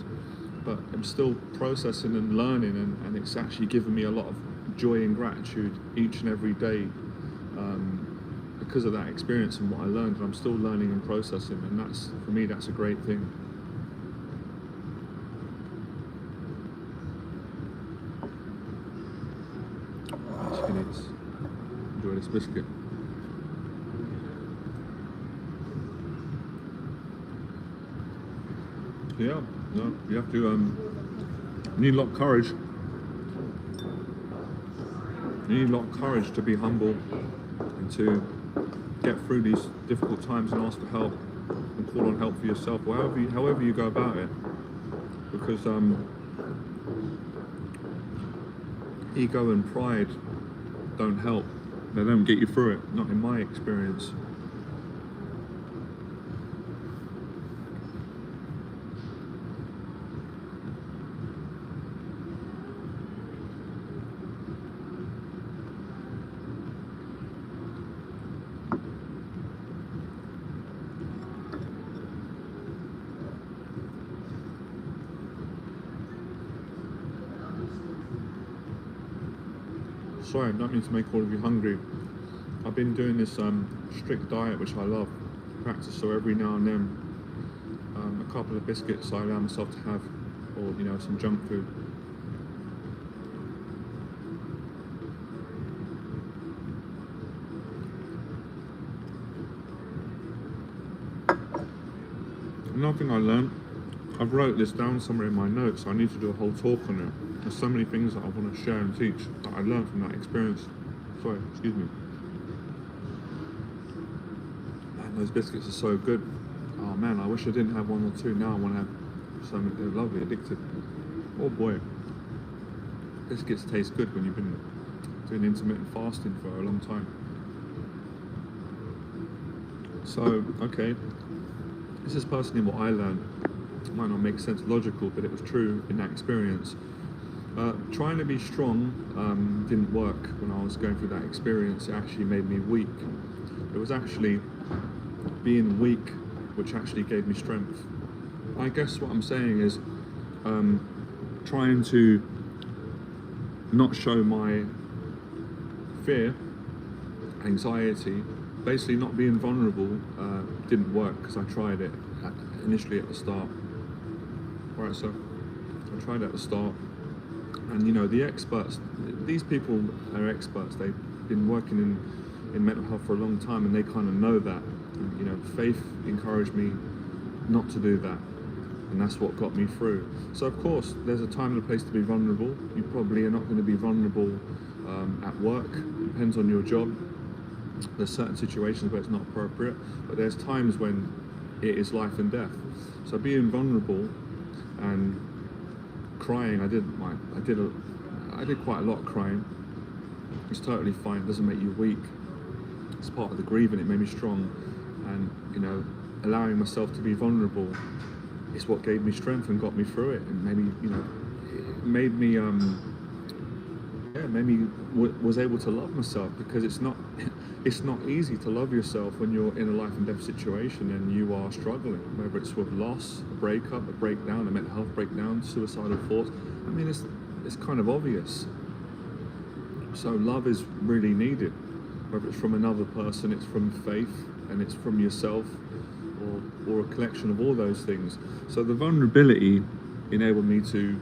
but I'm still processing and learning, and it's actually given me a lot of joy and gratitude each and every day because of that experience and what I learned, and I'm still learning and processing, and that's, for me, that's a great thing. Actually, let's enjoy this biscuit. Yeah, no, you have to, you need a lot of courage. You need a lot of courage to be humble and to get through these difficult times and ask for help and call on help for yourself, however you go about it. Because ego and pride don't help. They don't get you through it, not in my experience. Sorry, I don't mean to make all of you hungry. I've been doing this strict diet, which I love, practice, so every now and then a couple of biscuits I allow myself to have, or, you know, some junk food. Another thing I learned, I've wrote this down somewhere in my notes, so I need to do a whole talk on it. There's so many things that I want to share and teach that I learned from that experience. Sorry, excuse me. Man, those biscuits are so good. Oh man, I wish I didn't have one or two. Now I want to have some. They're lovely, addictive. Oh boy. Biscuits taste good when you've been doing intermittent fasting for a long time. So, okay. This is personally what I learned. It might not make sense logical, but it was true in that experience. Trying to be strong didn't work when I was going through that experience. It actually made me weak. It was actually being weak which actually gave me strength. I guess what I'm saying is trying to not show my fear, anxiety, basically not being vulnerable didn't work because I tried it initially at the start. Alright, so I tried it at the start, and you know, the experts, these people are experts, they've been working in mental health for a long time, and they kind of know that. And, you know, faith encouraged me not to do that, and that's what got me through. So of course there's a time and a place to be vulnerable. You probably are not going to be vulnerable at work. It depends on your job. There's certain situations where it's not appropriate, but there's times when it is life and death. So being vulnerable and crying, I did quite a lot of crying. It's totally fine. It doesn't make you weak. It's part of the grieving. It made me strong, and you know, allowing myself to be vulnerable is what gave me strength and got me through it, and maybe, you know, it made me was able to love myself, because it's not easy to love yourself when you're in a life and death situation and you are struggling, whether it's with loss, a breakup, a breakdown, a mental health breakdown, suicidal thoughts. I mean, it's kind of obvious. So love is really needed, whether it's from another person, it's from faith, and it's from yourself, or a collection of all those things. So the vulnerability enabled me to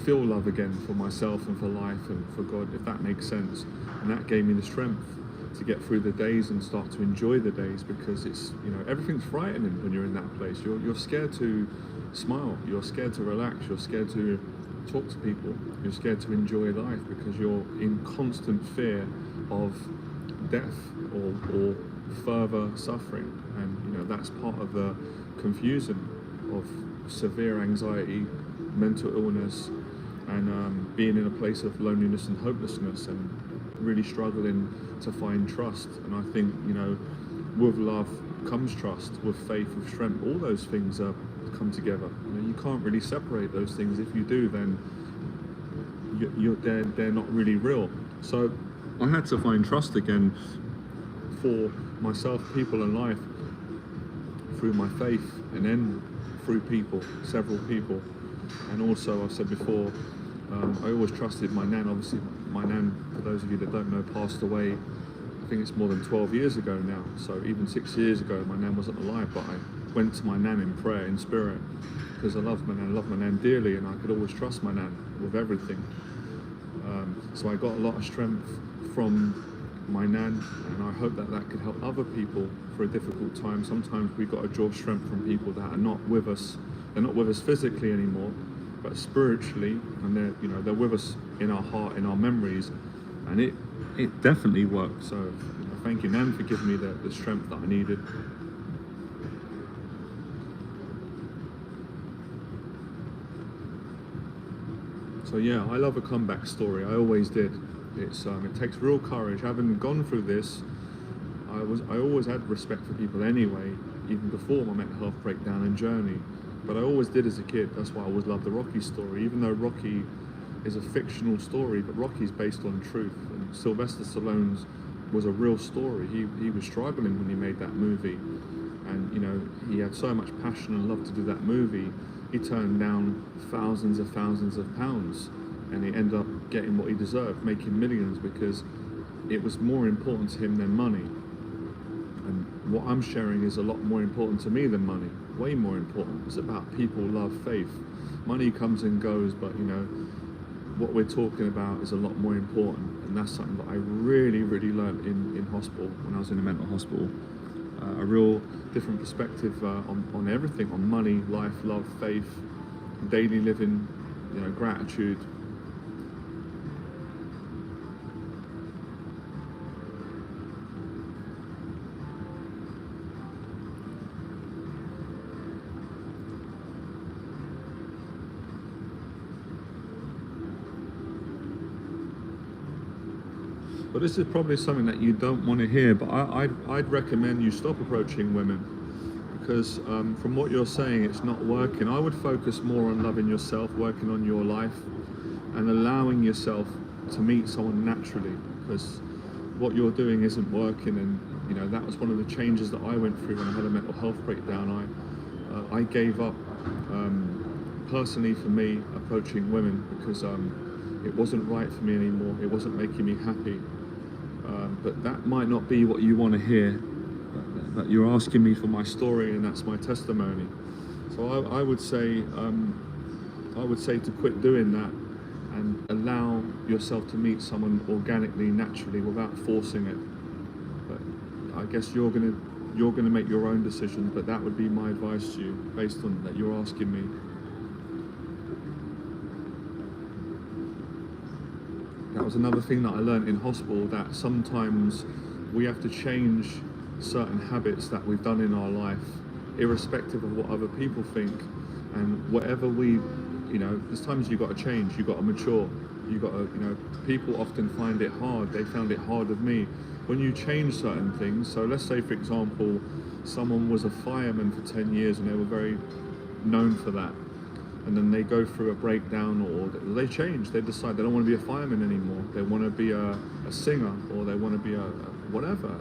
feel love again for myself and for life and for God, if that makes sense. And that gave me the strength to get through the days and start to enjoy the days, because it's, you know, everything's frightening when you're in that place. You're scared to smile, you're scared to relax, you're scared to talk to people, you're scared to enjoy life, because you're in constant fear of death or further suffering. And you know, that's part of the confusion of severe anxiety, mental illness, and being in a place of loneliness and hopelessness, and really struggling to find trust. And I think, you know, with love comes trust, with faith, with strength. All those things come together. You know, you can't really separate those things. If you do, then they're not really real. So I had to find trust again for myself, people, and life through my faith, and then through people, several people. And also, I've said before, I always trusted my nan. Obviously, my nan, for those of you that don't know, passed away, I think it's more than 12 years ago now. So even 6 years ago, my nan wasn't alive, but I went to my nan in prayer, in spirit, because I loved my nan dearly, and I could always trust my nan with everything. So I got a lot of strength from my nan, and I hope that could help other people for a difficult time. Sometimes we've got to draw strength from people that are not with us. They're not with us physically anymore, but spiritually, and they're with us in our heart, in our memories, and it definitely worked. So, you know, thank you, Nan, for giving me the strength that I needed. So yeah, I love a comeback story. I always did. It takes real courage. Having gone through this, I always had respect for people anyway, even before my mental health breakdown and journey. But I always did as a kid. That's why I always loved the Rocky story, even though Rocky is a fictional story, but Rocky's based on truth. And Sylvester Stallone's was a real story. He was struggling when he made that movie, and you know, he had so much passion and love to do that movie. He turned down thousands of pounds, and he ended up getting what he deserved, making millions, because it was more important to him than money. And what I'm sharing is a lot more important to me than money, way more important. It's about people, love, faith. Money comes and goes, but you know, what we're talking about is a lot more important. And that's something that I really, really learned in hospital, when I was in a mental hospital. A real different perspective on everything, on money, life, love, faith, daily living, you know, gratitude. But this is probably something that you don't want to hear, but I'd recommend you stop approaching women, because from what you're saying, it's not working. I would focus more on loving yourself, working on your life, and allowing yourself to meet someone naturally, because what you're doing isn't working. And you know, that was one of the changes that I went through when I had a mental health breakdown. I gave up, personally for me, approaching women, because it wasn't right for me anymore, it wasn't making me happy. But that might not be what you want to hear. But you're asking me for my story, and that's my testimony. So I would say to quit doing that and allow yourself to meet someone organically, naturally, without forcing it. But I guess you're gonna make your own decisions. But that would be my advice to you, based on that you're asking me. That was another thing that I learned in hospital, that sometimes we have to change certain habits that we've done in our life, irrespective of what other people think. And whatever there's times you've got to change, you've got to mature, you've got to, people often find it hard. They found it hard with me. When you change certain things, so let's say, for example, someone was a fireman for 10 years and they were very known for that. And then they go through a breakdown, or they change. They decide they don't want to be a fireman anymore. They want to be a singer, or they want to be a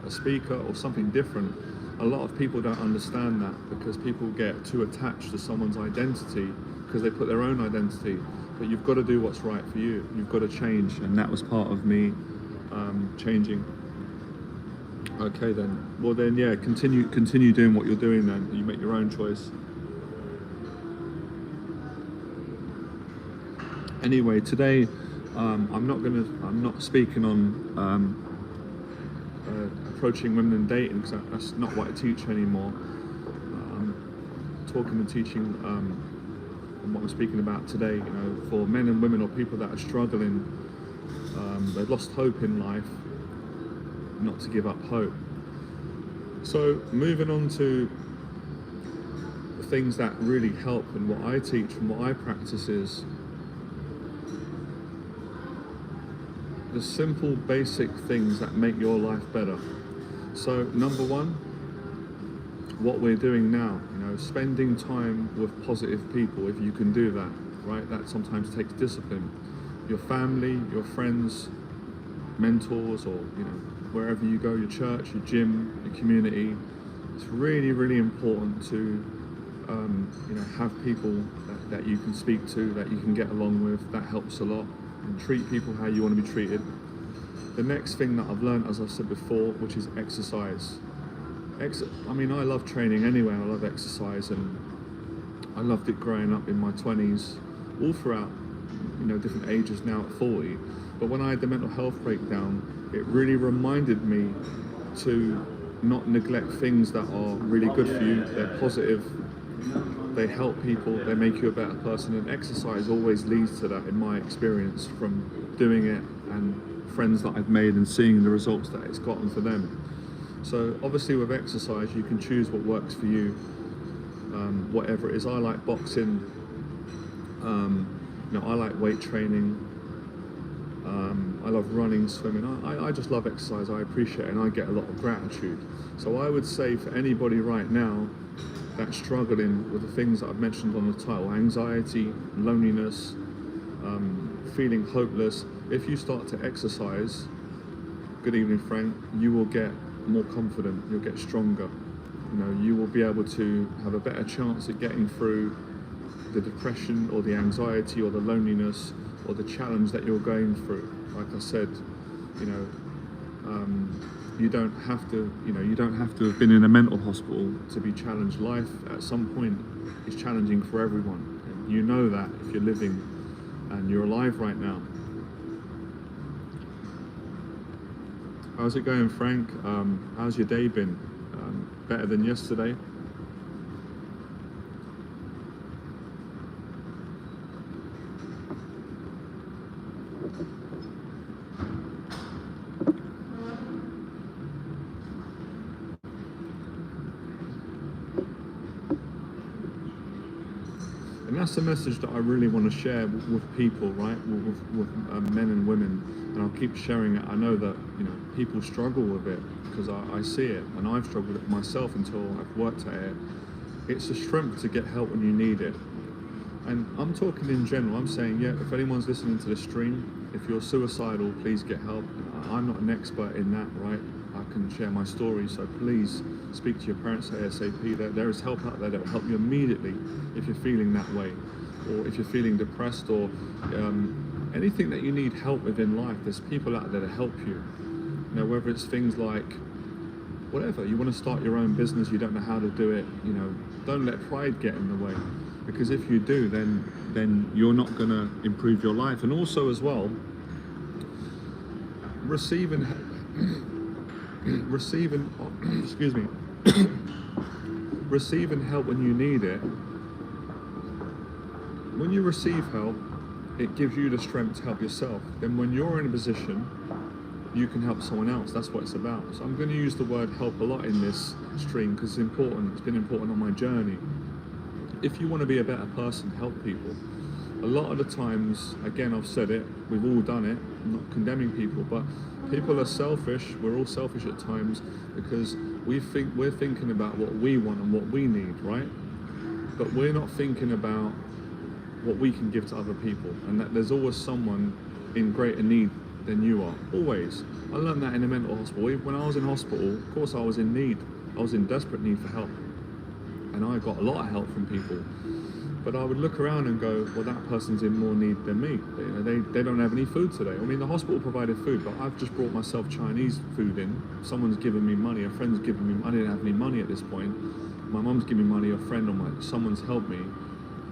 speaker, or something different. A lot of people don't understand that, because people get too attached to someone's identity because they put their own identity. But you've got to do what's right for you. You've got to change, and that was part of me changing. Okay then. Well then, yeah. Continue doing what you're doing. Then you make your own choice. Anyway, today I'm not speaking on approaching women and dating, because that's not what I teach anymore. I'm talking and teaching on what I'm speaking about today. For men and women, or people that are struggling, they've lost hope in life, not to give up hope. So moving on to the things that really help, and what I teach and what I practice is the simple, basic things that make your life better. So number one, what we're doing now, spending time with positive people, if you can do that, right? That sometimes takes discipline. Your family, your friends, mentors, or wherever you go, your church, your gym, your community. It's really, really important to have people that you can speak to, that you can get along with. That helps a lot. And treat people how you want to be treated. The next thing that I've learned, as I said before, which is exercise. I love training anyway. I love exercise, and I loved it growing up in my 20s, all throughout, different ages now at 40. But when I had the mental health breakdown, it really reminded me to not neglect things that are really good for you. They're positive. They help people, they make you a better person, and exercise always leads to that, in my experience, from doing it and friends that I've made and seeing the results that it's gotten for them. So obviously with exercise, you can choose what works for you, whatever it is. I like boxing, I like weight training, I love running, swimming. I just love exercise. I appreciate it, and I get a lot of gratitude. So I would say for anybody right now that's struggling with the things that I've mentioned on the title, anxiety, loneliness, feeling hopeless, if you start to exercise, good evening Frank, you will get more confident, you'll get stronger. You will be able to have a better chance at getting through the depression or the anxiety or the loneliness or the challenge that you're going through. Like I said, you don't have to have been in a mental hospital to be challenged. Life at some point is challenging for everyone. And you know that if you're living and you're alive right now. How's it going, Frank? How's your day been? Better than yesterday? And that's the message that I really want to share with people, right? With men and women. And I'll keep sharing it. I know that people struggle with it, because I see it, and I've struggled with it myself until I've worked at it. It's a strength to get help when you need it. And I'm talking in general. I'm saying, if anyone's listening to the stream, if you're suicidal, please get help. I'm not an expert in that, right? I can share my story, so please speak to your parents ASAP. There is help out there that will help you immediately if you're feeling that way, or if you're feeling depressed, or anything that you need help with in life, there's people out there to help you. You know, whether it's things like whatever, you want to start your own business, you don't know how to do it, you know, don't let pride get in the way, because if you do, then you're not going to improve your life. And also as well, receiving excuse me, receiving help when you need it. When you receive help, it gives you the strength to help yourself. Then when you're in a position, you can help someone else. That's what it's about. So I'm going to use the word help a lot in this stream because it's important. It's been important on my journey. If you want to be a better person, help people. A lot of the times, again, I've said it, we've all done it, I'm not condemning people, but people are selfish. We're all selfish at times because we're thinking about what we want and what we need, right? But we're not thinking about what we can give to other people, and that there's always someone in greater need than you are, always. I learned that in a mental hospital. When I was in hospital, of course I was in need. I was in desperate need for help. And I got a lot of help from people. But I would look around and go, well, that person's in more need than me. They don't have any food today. I mean, the hospital provided food, but I've just brought myself Chinese food in. Someone's given me money, a friend's given me, I didn't have any money at this point. My mum's given me money, a friend or someone's helped me.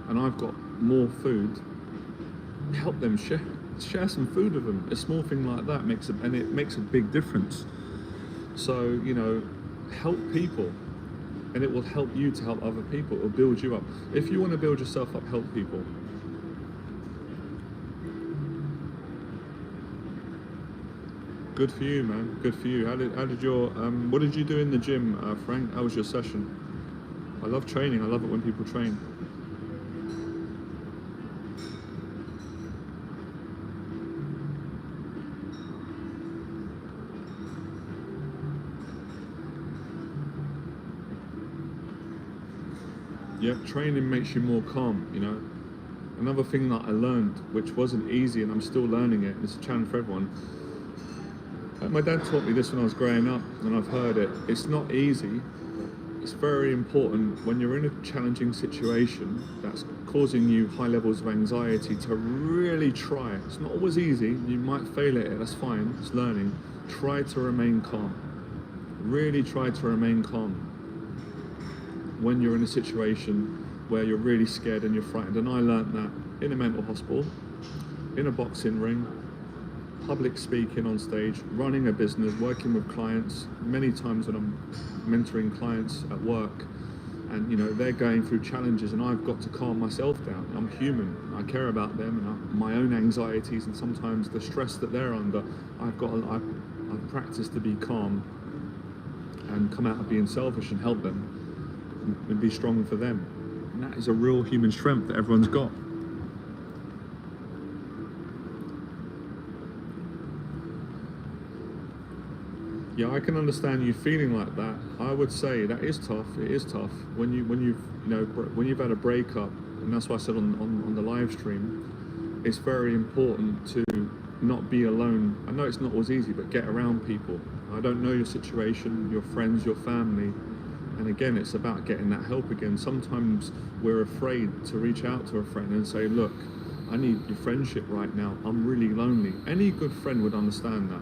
And I've got more food. Help them, share some food with them. A small thing like that makes a big difference. So, you know, help people, and it will help you to help other people. It will build you up. If you want to build yourself up, help people. Good for you, man. Good for you. How did your what did you do in the gym, Frank? How was your session? I love training. I love it when people train. Yeah, training makes you more calm, you know. Another thing that I learned, which wasn't easy, and I'm still learning it, and it's a challenge for everyone. My dad taught me this when I was growing up, and I've heard it. It's not easy. It's very important when you're in a challenging situation that's causing you high levels of anxiety to really try. It's not always easy. You might fail at it. That's fine. It's learning. Try to remain calm. Really try to remain calm when you're in a situation where you're really scared and you're frightened. And I learned that in a mental hospital, in a boxing ring, public speaking on stage, running a business, working with clients. Many times when I'm mentoring clients at work, and you know they're going through challenges, and I've got to calm myself down. I'm human. I care about them and my own anxieties, and sometimes the stress that they're under. I've practiced to be calm and come out of being selfish and help them and be strong for them. And that is a real human strength that everyone's got. Yeah, I can understand you feeling like that. I would say that is tough. It is tough when you've had a breakup, and that's why I said on the live stream, it's very important to not be alone. I know it's not always easy, but get around people. I don't know your situation, your friends, your family. And again, it's about getting that help again. Sometimes we're afraid to reach out to a friend and say, look, I need your friendship right now. I'm really lonely. Any good friend would understand that.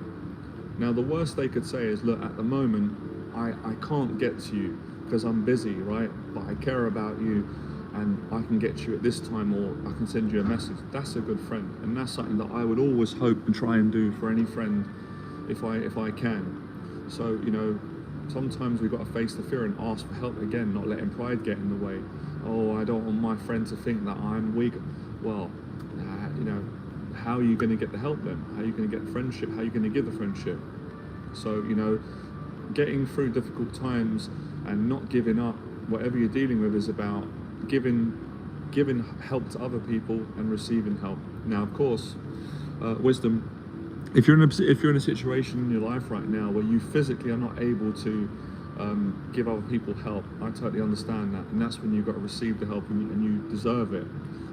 Now, the worst they could say is, look, at the moment, I can't get to you because I'm busy, right? But I care about you and I can get to you at this time, or I can send you a message. That's a good friend. And that's something that I would always hope and try and do for any friend if I can. So, you know, sometimes we've got to face the fear and ask for help again, not letting pride get in the way. Oh, I don't want my friend to think that I'm weak. Well, you know, how are you going to get the help then? How are you going to get friendship? How are you going to give the friendship? So, you know, getting through difficult times and not giving up, whatever you're dealing with, is about giving help to other people and receiving help. Now, of course, wisdom. If you're in a situation in your life right now where you physically are not able to give other people help, I totally understand that, and that's when you've got to receive the help and you deserve it.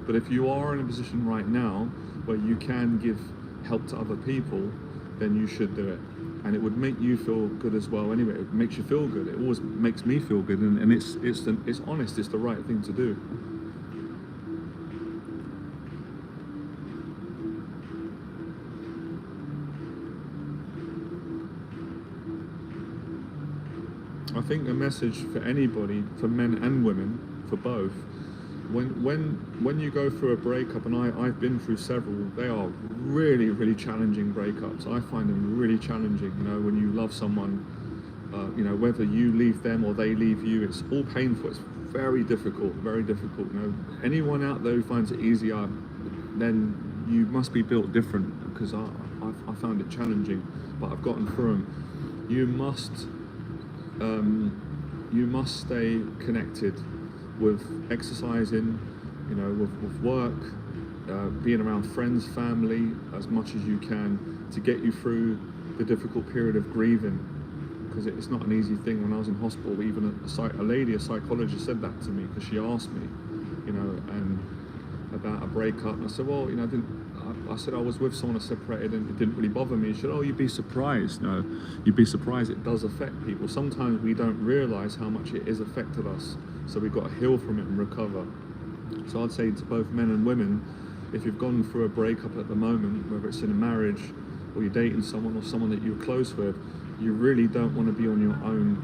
But if you are in a position right now where you can give help to other people, then you should do it, and it would make you feel good as well. Anyway, it makes you feel good. It always makes me feel good, and it's honest. It's the right thing to do. I think a message for anybody, for men and women, for both, when you go through a breakup, and I've been through several, they are really, really challenging breakups. I find them really challenging, you know, when you love someone, you know, whether you leave them or they leave you, it's all painful. It's very difficult, very difficult. You know, anyone out there who finds it easier, then you must be built different, because I found it challenging, but I've gotten through them. You must stay connected with exercising, you know, with work, being around friends, family, as much as you can, to get you through the difficult period of grieving, because it's not an easy thing. When I was in hospital, even a psychologist said that to me, because she asked me, you know, and about a breakup, and I said, well, you know, I said I was with someone I separated and it didn't really bother me. She said, oh, you'd be surprised. No, you'd be surprised. It does affect people. Sometimes we don't realise how much it has affected us, so we've got to heal from it and recover. So I'd say to both men and women, if you've gone through a breakup at the moment, whether it's in a marriage or you're dating someone or someone that you're close with, you really don't want to be on your own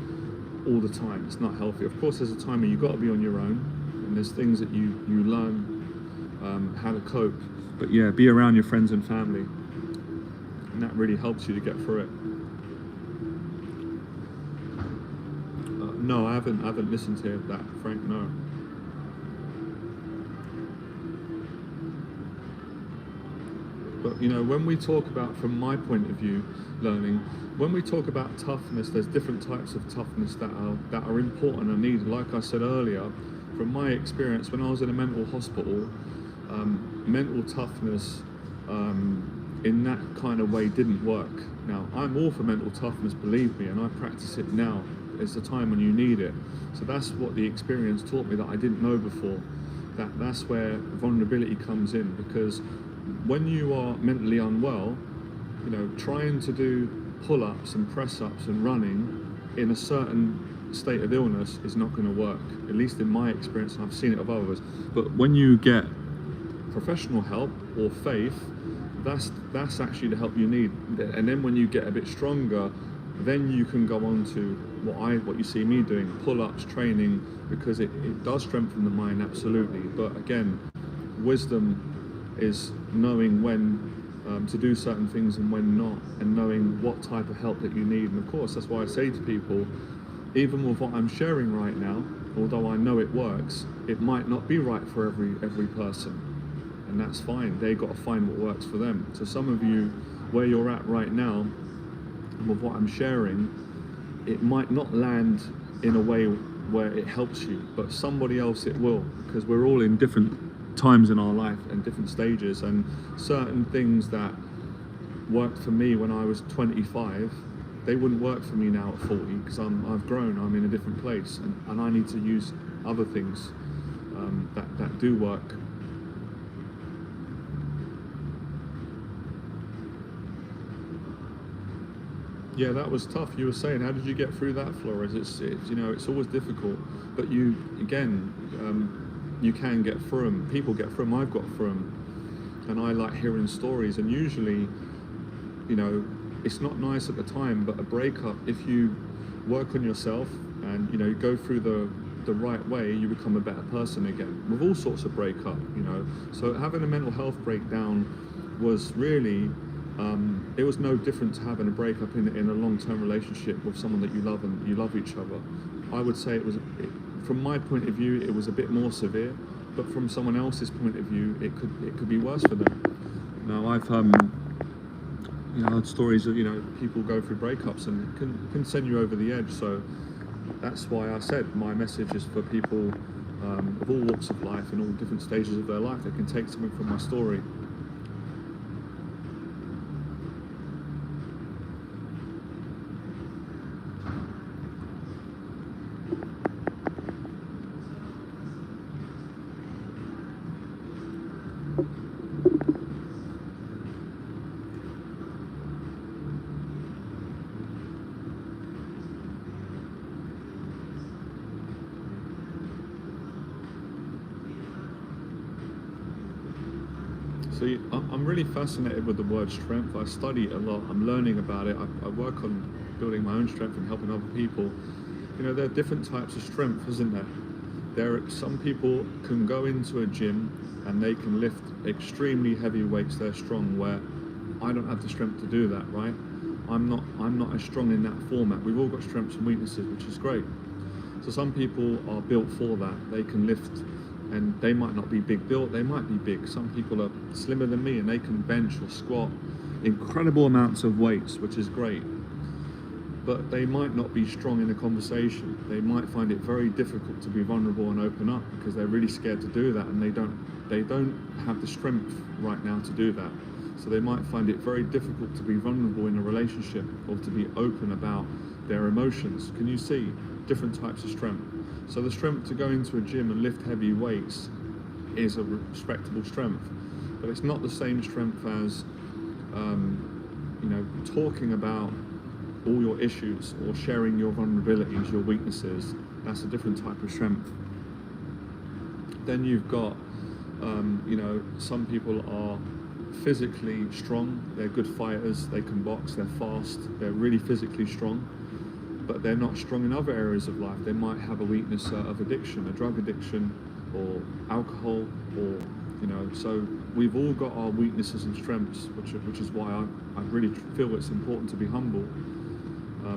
all the time. It's not healthy. Of course, there's a time where you've got to be on your own, and there's things that you learn how to cope. But yeah, be around your friends and family, and that really helps you to get through it. No, I haven't listened to that, Frank. No. But you know, when we talk about, from my point of view, learning, when we talk about toughness, there's different types of toughness that are important and needed. Like I said earlier, from my experience, when I was in a mental hospital, mental toughness in that kind of way didn't work. Now, I'm all for mental toughness, believe me, and I practice it now. It's the time when you need it. So that's what the experience taught me that I didn't know before. That's where vulnerability comes in, because when you are mentally unwell, you know, trying to do pull-ups and press-ups and running in a certain state of illness is not going to work, at least in my experience, and I've seen it of others. But when you get professional help or faith, that's actually the help you need. And then when you get a bit stronger, then you can go on to what you see me doing, pull-ups, training, because it does strengthen the mind, absolutely. But again, wisdom is knowing when to do certain things and when not, and knowing what type of help that you need. And of course, that's why I say to people, even with what I'm sharing right now, although I know it works, it might not be right for every person, and that's fine. They got to find what works for them. So some of you, where you're at right now, with what I'm sharing, it might not land in a way where it helps you, but somebody else it will, because we're all in different times in our life and different stages, and certain things that worked for me when I was 25, they wouldn't work for me now at 40, because I've grown, I'm in a different place, and I need to use other things that do work. Yeah, that was tough. You were saying, how did you get through that, Flores? It's you know, it's always difficult, but you can get through them. People get through them. I've got through them, and I like hearing stories. And usually, you know, it's not nice at the time, but a breakup, if you work on yourself and, you know, go through the right way, you become a better person again. With all sorts of breakup, you know. So having a mental health breakdown was really, it was no different to having a breakup in a long-term relationship with someone that you love and you love each other. I would say from my point of view, it was a bit more severe, but from someone else's point of view, it could be worse for them. Now, I've heard stories of, you know, people go through breakups and can send you over the edge. So that's why I said my message is for people of all walks of life and all different stages of their life that can take something from my story. See, I'm really fascinated with the word strength. I study it a lot. I'm learning about it. I work on building my own strength and helping other people. there are different types of strength, isn't there? Some people can go into a gym and they can lift extremely heavy weights. They're strong, where I don't have the strength to do that, right? I'm not as strong in that format. We've all got strengths and weaknesses, which is great. So some people are built for that. They can lift, and they might not be big built, they might be big. Some people are slimmer than me and they can bench or squat incredible amounts of weights, which is great. But they might not be strong in a conversation. They might find it very difficult to be vulnerable and open up because they're really scared to do that, and they don't have the strength right now to do that. So they might find it very difficult to be vulnerable in a relationship or to be open about their emotions. Can you see different types of strength? So the strength to go into a gym and lift heavy weights is a respectable strength, but it's not the same strength as talking about all your issues or sharing your vulnerabilities, your weaknesses. That's a different type of strength. Then you've got some people are physically strong, they're good fighters, they can box, they're fast, they're really physically strong, but they're not strong in other areas of life. They might have a weakness of addiction, a drug addiction, or alcohol, or so we've all got our weaknesses and strengths, which is why I really feel it's important to be humble.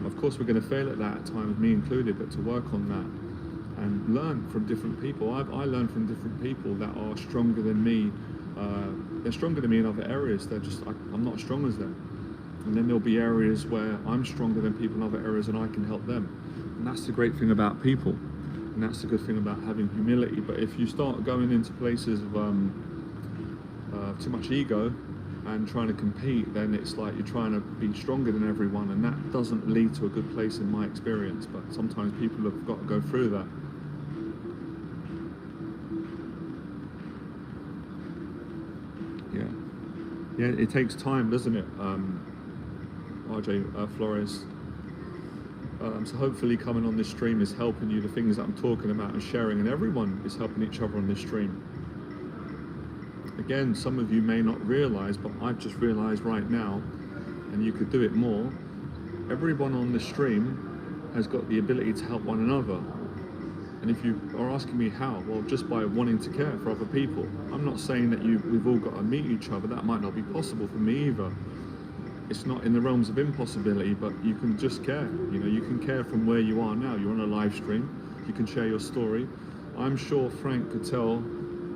Of course we're going to fail at that at times, me included, but to work on that and learn from different people. I learn from different people that are stronger than me. They're stronger than me in other areas. I'm not as strong as them. And then there'll be areas where I'm stronger than people in other areas and I can help them. And that's the great thing about people. And that's the good thing about having humility. But if you start going into places of too much ego and trying to compete, then it's like you're trying to be stronger than everyone, and that doesn't lead to a good place in my experience. But sometimes people have got to go through that. Yeah, it takes time, doesn't it? RJ Flores. So hopefully coming on this stream is helping you, the things that I'm talking about and sharing, and everyone is helping each other on this stream. Again, some of you may not realize, but I've just realized right now, and you could do it more, everyone on the stream has got the ability to help one another. And if you are asking me how, well, just by wanting to care for other people. I'm not saying that we've all got to meet each other. That might not be possible for me either. It's not in the realms of impossibility, but you can just care. You can care from where you are now. You're on a live stream. You can share your story. I'm sure Frank could tell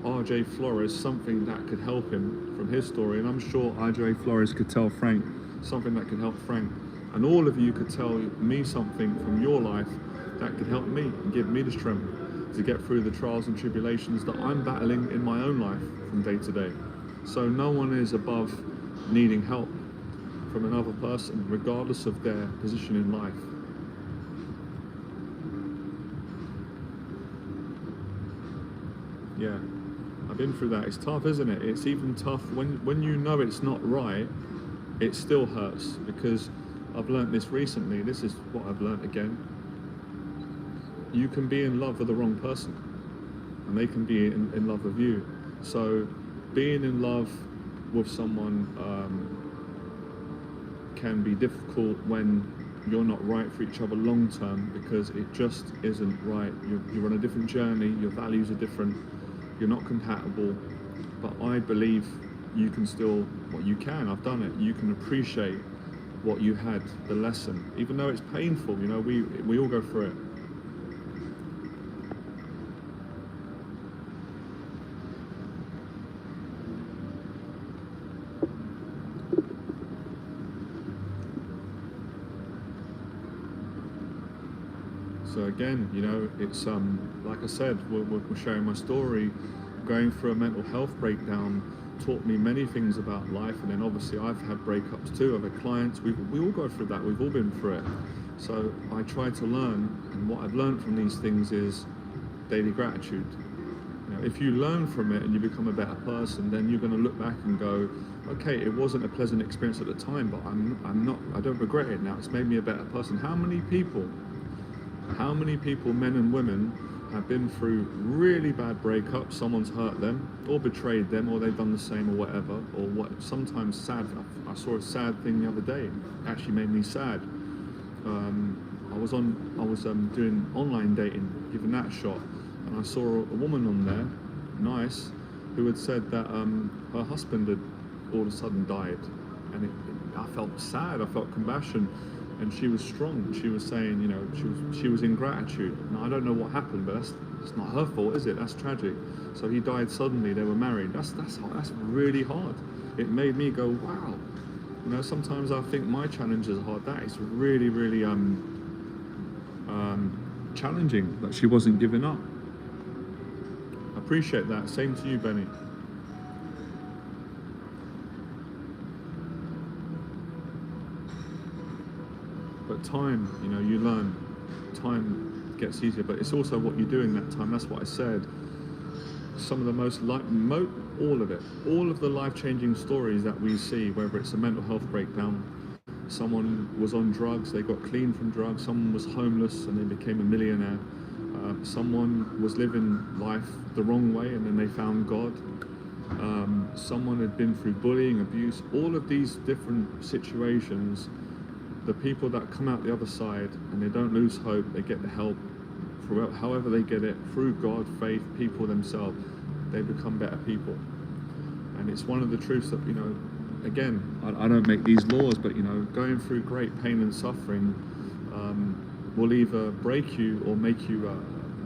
RJ Flores something that could help him from his story, and I'm sure RJ Flores could tell Frank something that could help Frank. And all of you could tell me something from your life that could help me and give me the strength to get through the trials and tribulations that I'm battling in my own life from day to day. So no one is above needing help from another person, regardless of their position in life. Yeah, I've been through that. It's tough, isn't it? It's even tough when you know it's not right, it still hurts, because I've learned this recently. This is what I've learned again. You can be in love with the wrong person, and they can be in love with you. So being in love with someone can be difficult when you're not right for each other long term, because it just isn't right. You're on a different journey, your values are different, you're not compatible. But I believe you can still, you can, I've done it, you can appreciate what you had, the lesson, even though it's painful. We all go through it. So again, it's like I said, we're sharing my story. Going through a mental health breakdown taught me many things about life, and then obviously I've had breakups too. I've had clients. We all go through that. We've all been through it. So I try to learn, and what I've learned from these things is daily gratitude. If you learn from it and you become a better person, then you're going to look back and go, okay, it wasn't a pleasant experience at the time, but I don't regret it now. It's made me a better person. How many people, men and women, have been through really bad breakups? Someone's hurt them or betrayed them, or they've done the same, or whatever, or what? Sometimes sad. I saw a sad thing the other day. It actually made me sad. I was doing online dating, giving that a shot, and I saw a woman on there, nice, who had said that her husband had all of a sudden died, and I felt sad, I felt compassion, and she was strong. She was saying, you know, she was in gratitude. Now I don't know what happened, but it's not her fault, is it? That's tragic. So he died suddenly. They were married. That's really hard. It made me go, wow. You know, sometimes I think my challenges are hard. That is really, really challenging that she wasn't giving up. I appreciate that. Same to you, Benny. But time, you know, you learn. Time gets easier, but it's also what you do in that time. That's what I said. Some of the most all of the life-changing stories that we see, whether it's a mental health breakdown, someone was on drugs, they got clean from drugs, someone was homeless and they became a millionaire, someone was living life the wrong way and then they found God, someone had been through bullying, abuse, all of these different situations. The people that come out the other side and they don't lose hope, they get the help, however they get it, through God, faith, people themselves, they become better people. And it's one of the truths that, you know, again, I don't make these laws, but, you know, going through great pain and suffering will either break you or make you a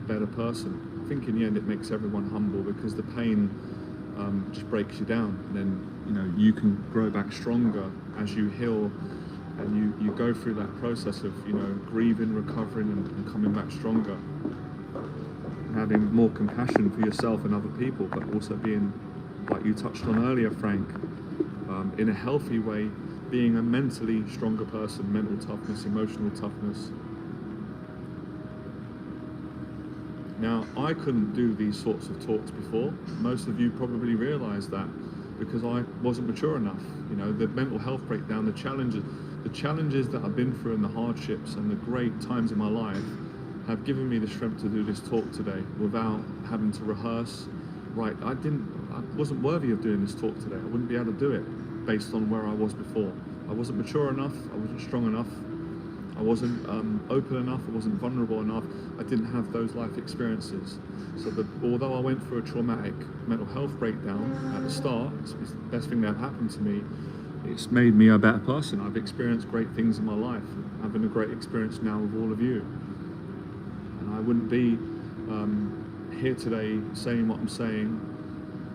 better person. I think in the end it makes everyone humble, because the pain just breaks you down, and then, you know, you can grow back stronger as you heal. And you go through that process of, you know, grieving, recovering, and coming back stronger. And having more compassion for yourself and other people, but also being, like you touched on earlier, Frank, in a healthy way, being a mentally stronger person, mental toughness, emotional toughness. Now, I couldn't do these sorts of talks before. Most of you probably realise that, because I wasn't mature enough. You know, the mental health breakdown, the challenges that I've been through and the hardships and the great times in my life have given me the strength to do this talk today without having to rehearse. Right, I wasn't worthy of doing this talk today. I wouldn't be able to do it based on where I was before. I wasn't mature enough, I wasn't strong enough, I wasn't open enough, I wasn't vulnerable enough, I didn't have those life experiences. So although I went through a traumatic mental health breakdown at the start, it's the best thing that happened to me. It's made me a better person. I've experienced great things in my life. I'm having a great experience now with all of you. And I wouldn't be here today saying what I'm saying,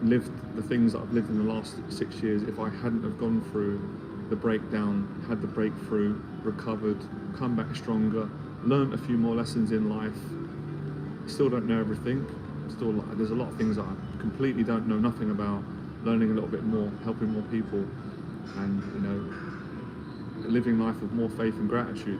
lived the things that I've lived in the last 6 years, if I hadn't have gone through the breakdown, had the breakthrough, recovered, come back stronger, learned a few more lessons in life. Still don't know everything. There's a lot of things that I completely don't know nothing about. Learning a little bit more, helping more people, and, you know, living life with more faith and gratitude.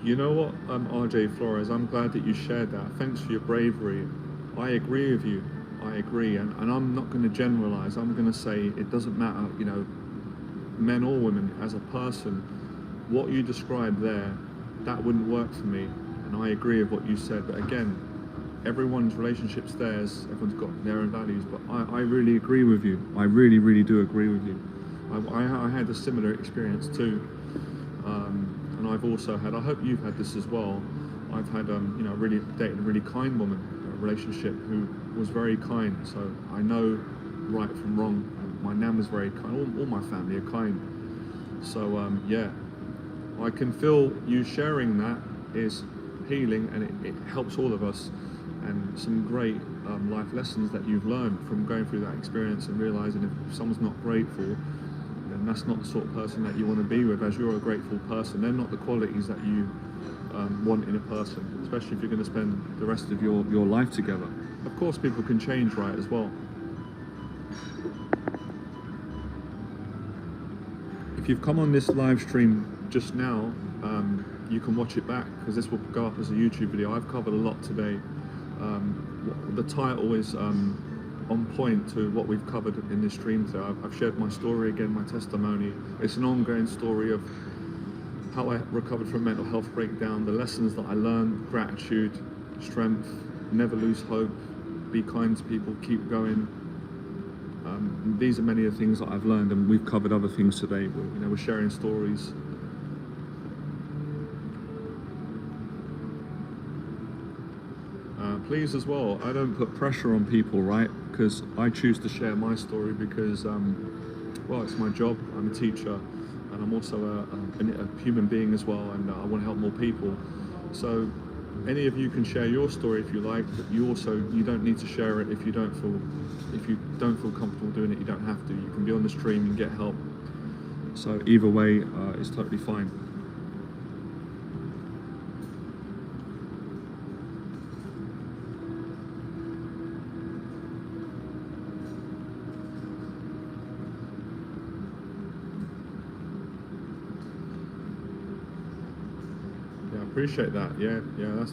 You know what, RJ Flores, I'm glad that you shared that. Thanks for your bravery. I agree with you. I agree. And I'm not going to generalize. I'm going to say it doesn't matter, you know, men or women, as a person, what you described there, that wouldn't work for me. And I agree with what you said. But again, everyone's relationship's theirs. Everyone's got their own values. But I really agree with you. I really, really do agree with you. I had a similar experience too. And I've also had, I hope you've had this as well, I've had, you know, really dated a really kind woman, a relationship who was very kind, so I know right from wrong. My nan was very kind, all my family are kind. So yeah, I can feel you sharing that is healing, and it helps all of us, and some great life lessons that you've learned from going through that experience, and realizing if someone's not grateful, then that's not the sort of person that you want to be with. As you're a grateful person, they're not the qualities that you want in a person, especially if you're going to spend the rest of your life together. Of course, people can change, right, as well. If you've come on this live stream just now, you can watch it back because this will go up as a YouTube video. I've covered a lot today. The title is on point to what we've covered in this stream today. I've shared my story again, my testimony. It's an ongoing story of how I recovered from mental health breakdown, the lessons that I learned, gratitude, strength, never lose hope, be kind to people, keep going. These are many of the things that I've learned, and we've covered other things today. We're sharing stories. Please as well, I don't put pressure on people, right? Because I choose to share my story because, well, it's my job. I'm a teacher, and I'm also a human being as well, and I want to help more people. So any of you can share your story if you like, but you don't need to share it if you don't feel comfortable doing it. You don't have to. You can be on the stream and get help. So either way, it's totally fine. Appreciate that. Yeah,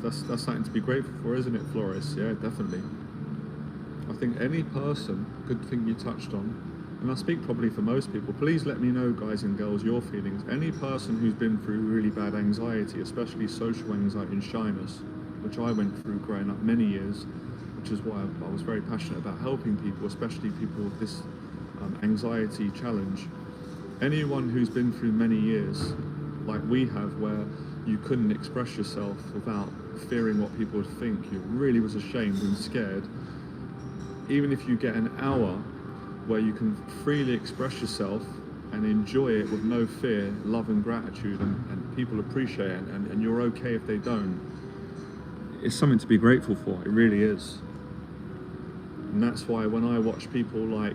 that's something to be grateful for, isn't it, Flores? Yeah, definitely. I think any person, good thing you touched on, and I speak probably for most people, please let me know, guys and girls, your feelings. Any person who's been through really bad anxiety, especially social anxiety and shyness, which I went through growing up many years, which is why I was very passionate about helping people, especially people with this anxiety challenge. Anyone who's been through many years, like we have, where you couldn't express yourself without fearing what people would think, you really was ashamed and scared. Even if you get an hour where you can freely express yourself and enjoy it with no fear, love and gratitude, and people appreciate it, and you're okay if they don't, it's something to be grateful for. It really is. And that's why when I watch people like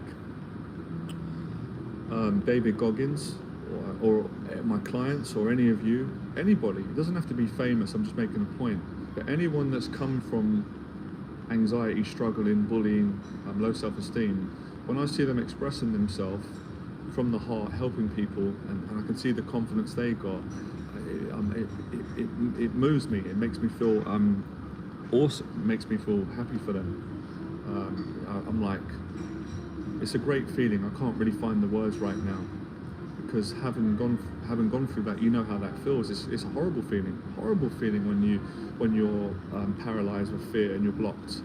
David Goggins, or my clients, or any of you, anybody, it doesn't have to be famous, I'm just making a point, but anyone that's come from anxiety, struggling, bullying, low self-esteem, when I see them expressing themselves from the heart, helping people, and I can see the confidence they got, it moves me. It makes me feel awesome. It makes me feel happy for them. I'm like, it's a great feeling. I can't really find the words right now, because having gone through that, you know how that feels. It's a horrible feeling when you're paralyzed with fear and you're blocked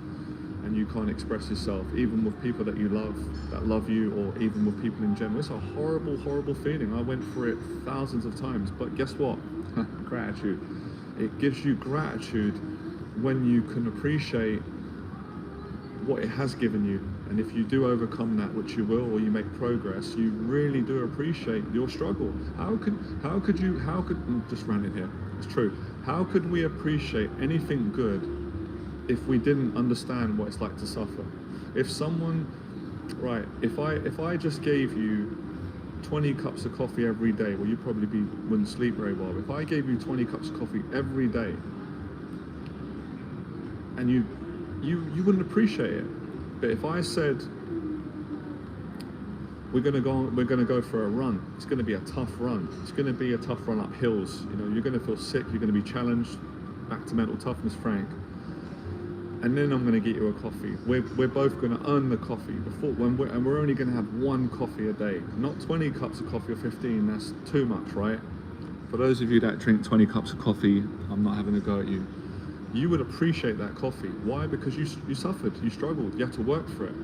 and you can't express yourself, even with people that you love, that love you, or even with people in general. It's a horrible, horrible feeling. I went through it thousands of times, but guess what? Gratitude. It gives you gratitude when you can appreciate what it has given you. And if you do overcome that, which you will, or you make progress, you really do appreciate your struggle. How could just ran in here, it's true. How could we appreciate anything good if we didn't understand what it's like to suffer? If someone, right, if I just gave you 20 cups of coffee every day, well, you probably wouldn't sleep very well. If I gave you 20 cups of coffee every day, and you wouldn't appreciate it. But if I said, we're gonna go for a run, it's gonna be a tough run. It's gonna be a tough run up hills. You're gonna feel sick. You're gonna be challenged. Back to mental toughness, Frank. And then I'm gonna get you a coffee. We're both gonna earn the coffee and we're only gonna have one coffee a day, not 20 cups of coffee or 15. That's too much, right? For those of you that drink 20 cups of coffee, I'm not having a go at you. You would appreciate that coffee. Why? Because you suffered, you struggled, you had to work for it.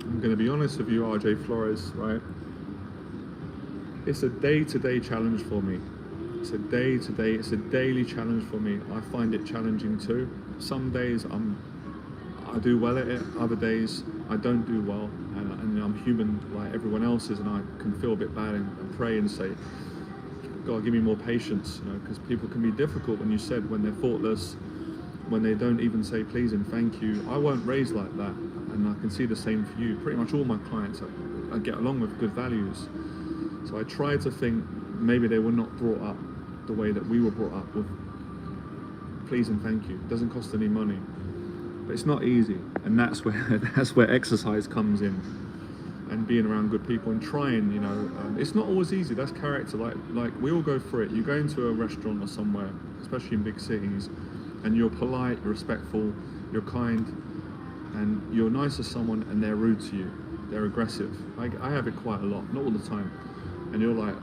I'm going to be honest with you, RJ Flores, right? It's a day-to-day challenge for me. It's a day-to-day, it's a daily challenge for me. I find it challenging too. Some days I do well at it, other days I don't do well, and I'm human like everyone else is, and I can feel a bit bad and pray and say, God, give me more patience, because people can be difficult, when they're thoughtless, when they don't even say please and thank you. I weren't raised like that, and I can see the same for you. Pretty much all my clients I get along with good values. So I try to think maybe they were not brought up the way that we were brought up, with please and thank you. It doesn't cost any money, but it's not easy, and that's where exercise comes in, and being around good people and trying. It's not always easy. That's character. Like we all go through it. You go into a restaurant or somewhere, especially in big cities, and you're polite, you're respectful, you're kind, and you're nice to someone, and they're rude to you. They're aggressive. I have it quite a lot, not all the time. And you're like,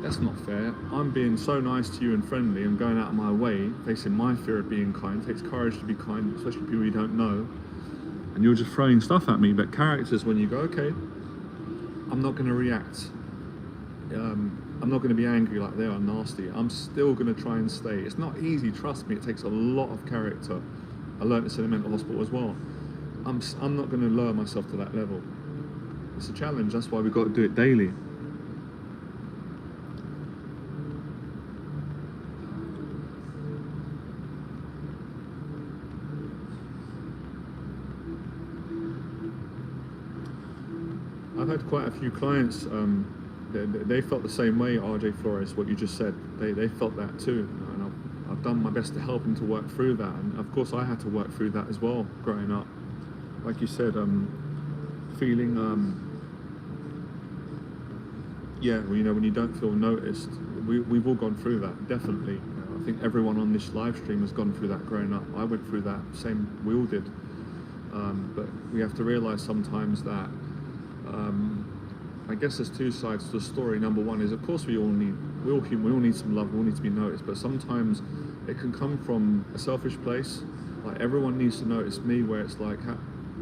that's not fair. I'm being so nice to you and friendly and going out of my way, facing my fear of being kind. It takes courage to be kind, especially people you don't know. And you're just throwing stuff at me. But character's when you go, okay, I'm not going to react. I'm not going to be angry like they are nasty. I'm still going to try and stay. It's not easy, trust me. It takes a lot of character. I learned this in a mental hospital as well. I'm not going to lower myself to that level. It's a challenge. That's why we've got to do it daily. I've had quite a few clients, they felt the same way, RJ Flores, what you just said. They felt that too, and I've done my best to help them to work through that. And of course I had to work through that as well, growing up. Like you said, feeling, when you don't feel noticed, we've all gone through that, definitely. I think everyone on this live stream has gone through that growing up. I went through that, same, we all did. But we have to realize sometimes that I guess there's two sides to the story. Number one is, of course, we all need some love, we all need to be noticed, but sometimes it can come from a selfish place. Like, everyone needs to notice me, where it's like,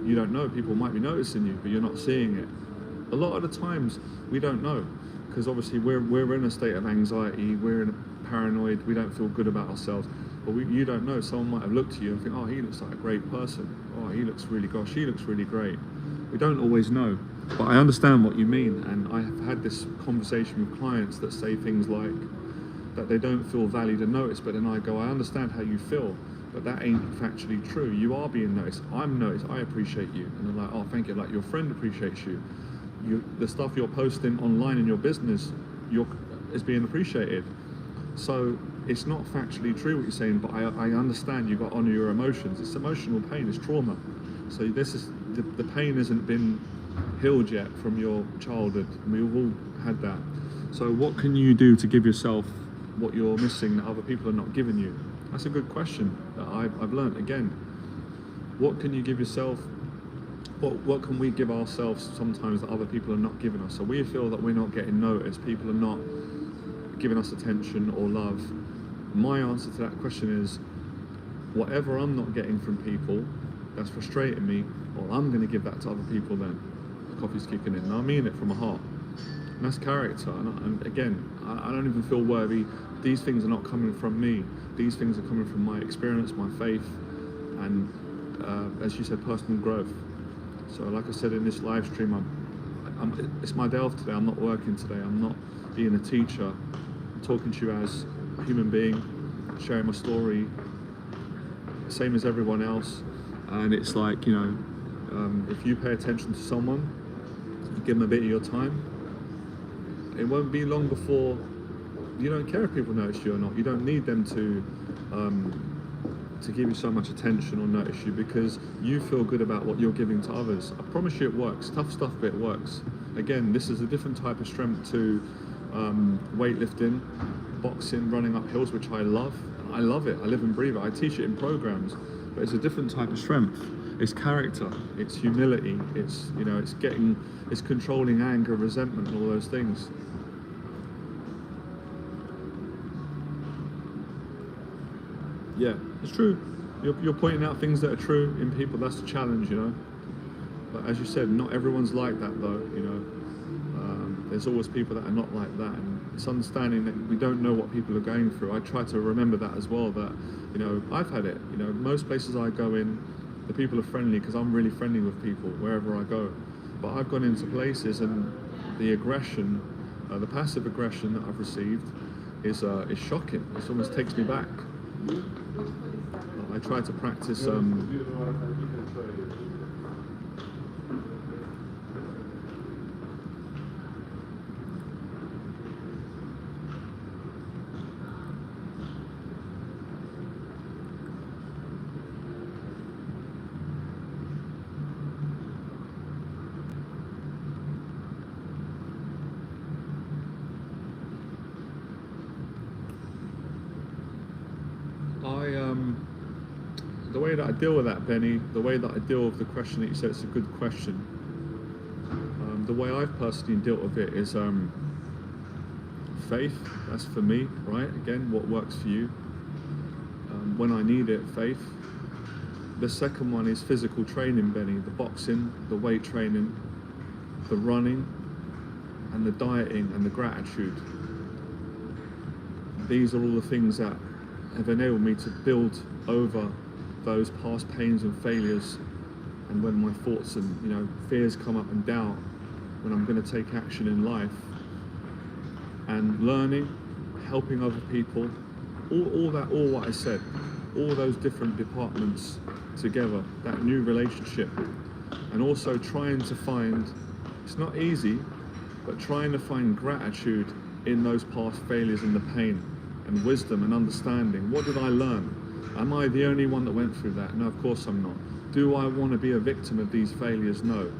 you don't know, people might be noticing you, but you're not seeing it. A lot of the times we don't know, because obviously we're in a state of anxiety, we're in a paranoid, we don't feel good about ourselves, but you don't know. Someone might have looked at you and think, oh, he looks like a great person, oh, he looks really, gosh, she looks really great. We don't always know. But I understand what you mean, and I have had this conversation with clients that say things like that they don't feel valued and noticed, but then I go, I understand how you feel, but that ain't factually true. You are being noticed. I'm noticed. I appreciate you. And they're like, oh, thank you. Like, your friend appreciates you. The stuff you're posting online in your business is being appreciated. So it's not factually true what you're saying, but I understand you've got to honor your emotions. It's emotional pain. It's trauma. So this is the pain hasn't been healed yet from your childhood. We've all had that. So what can you do to give yourself what you're missing that other people are not giving you? That's a good question that I've learned again. What can you give yourself? What can we give ourselves sometimes that other people are not giving us? So we feel that we're not getting noticed, people are not giving us attention or love. My answer to that question is, whatever I'm not getting from people that's frustrating me, well, I'm going to give that to other people then. The coffee's kicking in. And I mean it from my heart. And that's character. And again, I don't even feel worthy. These things are not coming from me. These things are coming from my experience, my faith, and as you said, personal growth. So like I said in this live stream, it's my day off today. I'm not working today. I'm not being a teacher. I'm talking to you as a human being, sharing my story, same as everyone else. And it's like, if you pay attention to someone, you give them a bit of your time, it won't be long before you don't care if people notice you or not. You don't need them to give you so much attention or notice you, because you feel good about what you're giving to others. I promise you it works. Tough stuff, but it works. Again, this is a different type of strength to weightlifting, boxing, running up hills, which I love. I love it. I live and breathe it. I teach it in programs, but it's a different type of strength. It's character, it's humility, it's it's controlling anger, resentment, and all those things. Yeah, it's true. You're pointing out things that are true in people. That's the challenge, But as you said, not everyone's like that, though. There's always people that are not like that, and it's understanding that we don't know what people are going through. I try to remember that as well. That I've had it. Most places I go in, the people are friendly because I'm really friendly with people wherever I go. But I've gone into places and the aggression, the passive aggression that I've received is shocking. It almost takes me back. I try to practice The way that I deal with that, Benny, the way that I deal with the question that you said, it's a good question. The way I've personally dealt with it is faith. That's for me, right? Again, what works for you. When I need it, faith. The second one is physical training, Benny. The boxing, the weight training, the running, and the dieting and the gratitude. These are all the things that have enabled me to build over those past pains and failures, and when my thoughts and fears come up and doubt, when I'm going to take action in life, and learning, helping other people, all what I said, all those different departments together, that new relationship, and also trying to find, it's not easy, but trying to find gratitude in those past failures and the pain, and wisdom and understanding. What did I learn? Am I the only one that went through that? No, of course I'm not. Do I want to be a victim of these failures? No.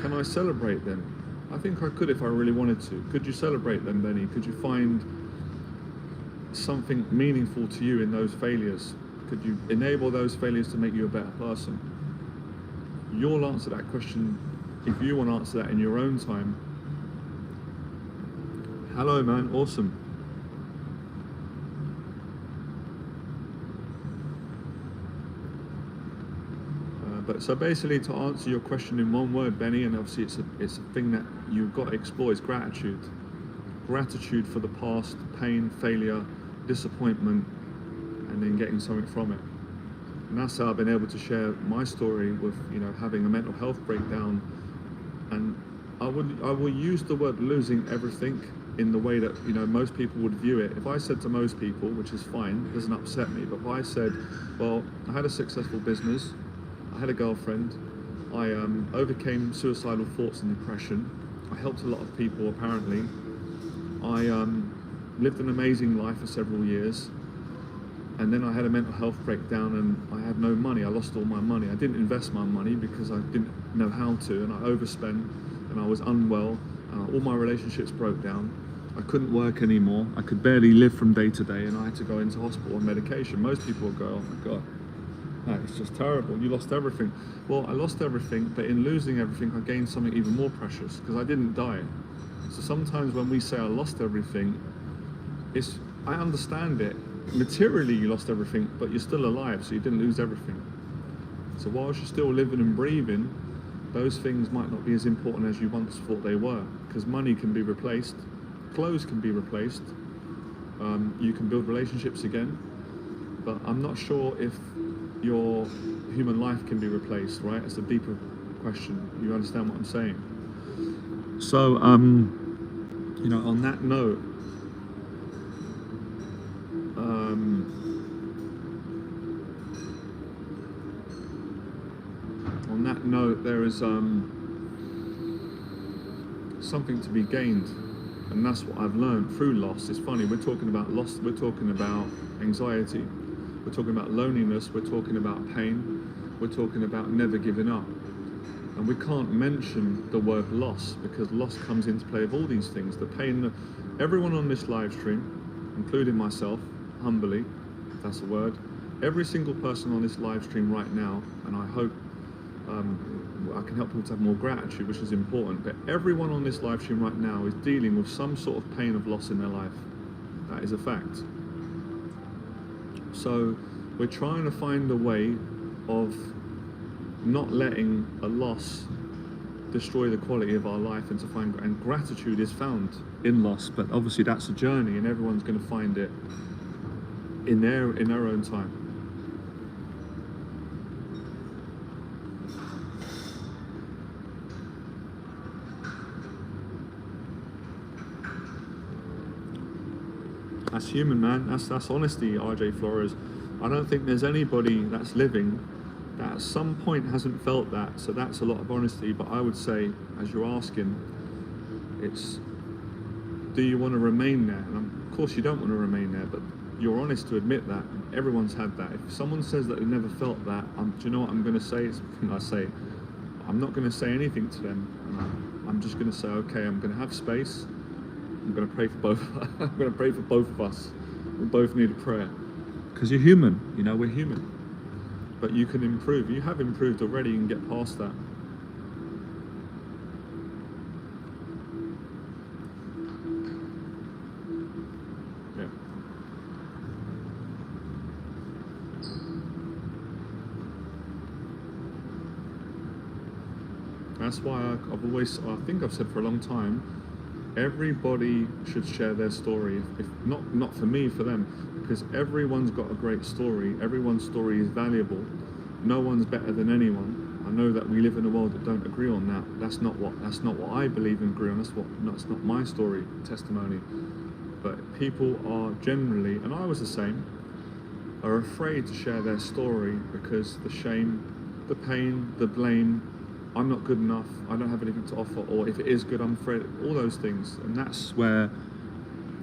Can I celebrate them? I think I could if I really wanted to. Could you celebrate them, Benny? Could you find something meaningful to you in those failures? Could you enable those failures to make you a better person? You'll answer that question if you want to answer that in your own time. Hello, man. Awesome. So basically, to answer your question in one word, Benny, and obviously it's a thing that you've got to explore, is gratitude. Gratitude for the past, pain, failure, disappointment, and then getting something from it. And that's how I've been able to share my story with, having a mental health breakdown. And I will use the word losing everything in the way that, most people would view it. If I said to most people, which is fine, it doesn't upset me, but if I said, well, I had a successful business, I had a girlfriend, I overcame suicidal thoughts and depression, I helped a lot of people apparently, I lived an amazing life for several years, and then I had a mental health breakdown and I had no money. I lost all my money. I didn't invest my money because I didn't know how to, and I overspent, and I was unwell, all my relationships broke down, I couldn't work anymore, I could barely live from day to day, and I had to go into hospital on medication. Most people will go, oh my God, it's just terrible, you lost everything. Well, I lost everything, but in losing everything, I gained something even more precious, because I didn't die. So sometimes when we say I lost everything, I understand it. Materially, you lost everything, but you're still alive, so you didn't lose everything. So whilst you're still living and breathing, those things might not be as important as you once thought they were, because money can be replaced, clothes can be replaced, you can build relationships again, but I'm not sure if your human life can be replaced, right? It's a deeper question. You understand what I'm saying? So, on that note, there is something to be gained, and that's what I've learned through loss. It's funny, we're talking about loss, we're talking about anxiety, we're talking about loneliness, we're talking about pain, we're talking about never giving up. And we can't mention the word loss, because loss comes into play of all these things. The pain, everyone on this live stream, including myself, humbly, if that's a word, every single person on this live stream right now, and I hope I can help people to have more gratitude, which is important, but everyone on this live stream right now is dealing with some sort of pain of loss in their life. That is a fact. So we're trying to find a way of not letting a loss destroy the quality of our life, and to find, and gratitude is found in loss, but obviously that's a journey, and everyone's going to find it in their own time. That's human, man. That's honesty, RJ Flores. I don't think there's anybody that's living that at some point hasn't felt that, so that's a lot of honesty. But I would say, as you're asking, it's, do you want to remain there? And of course you don't want to remain there, but you're honest to admit that. Everyone's had that. If someone says that they've never felt that, do you know what I'm going to say? I'm not going to say anything to them. I'm just going to say, okay, I'm going to have space. I'm going to pray for both. I'm going to pray for both of us. We both need a prayer, because you're human, you know, we're human. But you can improve. You have improved already and get past that. Yeah. That's why I think I've said for a long time, everybody should share their story. If not for me, for them, because everyone's got a great story. Everyone's story is valuable. No one's better than anyone. I know that we live in a world that don't agree on that. That's not what I believe and agree on. That's not my story, testimony. But people are generally, and I was the same, are afraid to share their story because the shame, the pain, the blame. I'm not good enough, I don't have anything to offer, or if it is good, I'm afraid, all those things. And that's where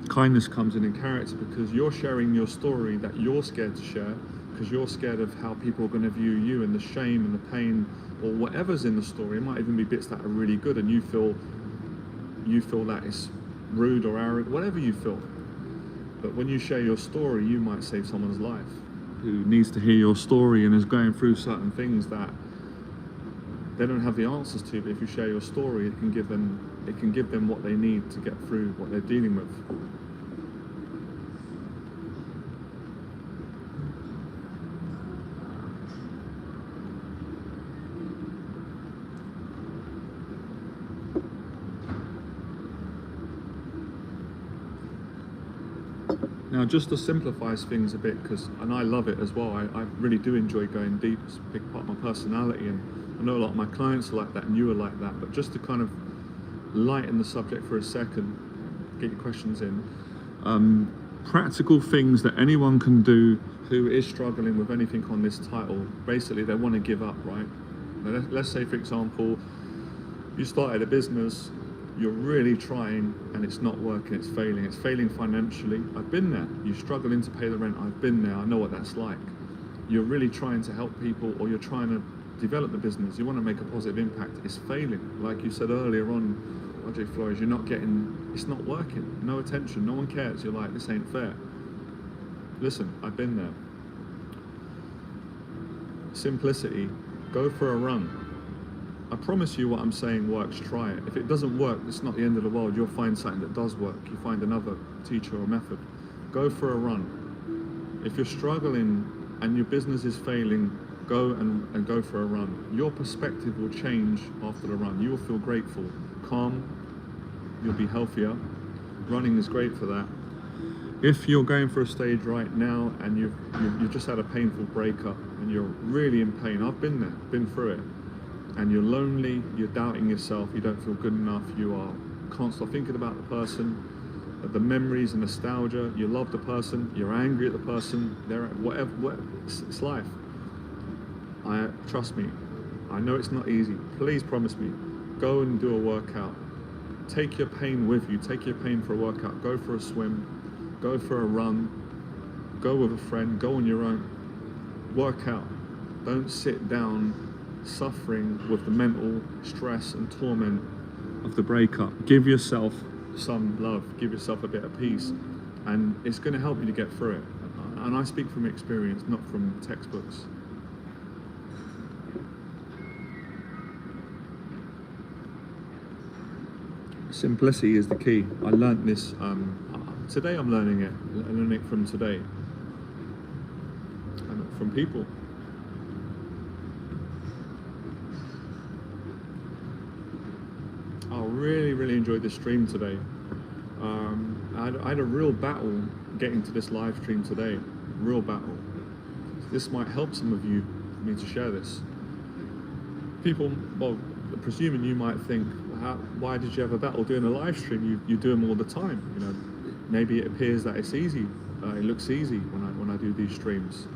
kindness comes in character, because you're sharing your story that you're scared to share, because you're scared of how people are going to view you, and the shame and the pain, or whatever's in the story. It might even be bits that are really good, and you feel that it's rude or arrogant, whatever you feel. But when you share your story, you might save someone's life who needs to hear your story and is going through certain things that they don't have the answers to, but if you share your story, it can give them what they need to get through what they're dealing with. Now, just to simplify things a bit, and I love it as well, I really do enjoy going deep. It's a big part of my personality, and I know a lot of my clients are like that, and you are like that, but just to kind of lighten the subject for a second, get your questions in. Practical things that anyone can do who is struggling with anything on this title. Basically, they want to give up, right? Now, let's say, for example, you started a business, you're really trying and it's not working, it's failing financially. I've been there. You're struggling to pay the rent, I've been there, I know what that's like. You're really trying to help people, or you're trying to develop the business, you want to make a positive impact, it's failing. Like you said earlier on, RJ Flores, it's not working, no attention, no one cares, you're like, this ain't fair. Listen, I've been there. Simplicity, go for a run. I promise you what I'm saying works, try it. If it doesn't work, it's not the end of the world, you'll find something that does work, you find another teacher or method. Go for a run. If you're struggling and your business is failing, go and go for a run. Your perspective will change after the run. You will feel grateful, calm, you'll be healthier. Running is great for that. If you're going for a stage right now and you've just had a painful breakup and you're really in pain, I've been there, been through it, and you're lonely, you're doubting yourself, you don't feel good enough, can't stop thinking about the person, the memories and nostalgia, you love the person, you're angry at the person, it's life. Trust me, I know it's not easy. Please promise me, go and do a workout. Take your pain with you, take your pain for a workout, go for a swim, go for a run, go with a friend, go on your own, work out. Don't sit down suffering with the mental stress and torment of the breakup. Give yourself some love, give yourself a bit of peace, and it's going to help you to get through it. And I speak from experience, not from textbooks. Simplicity is the key. I learnt this today. I'm learning it. I learned it from today and from people. I really enjoyed this stream today. I had a real battle getting to this live stream today. Real battle. This might help some of you, for me to share this. People, well, presuming you might think, why did you have a battle doing a live stream? You do them all the time. You know, maybe it appears that it's easy. It looks easy when I do these streams,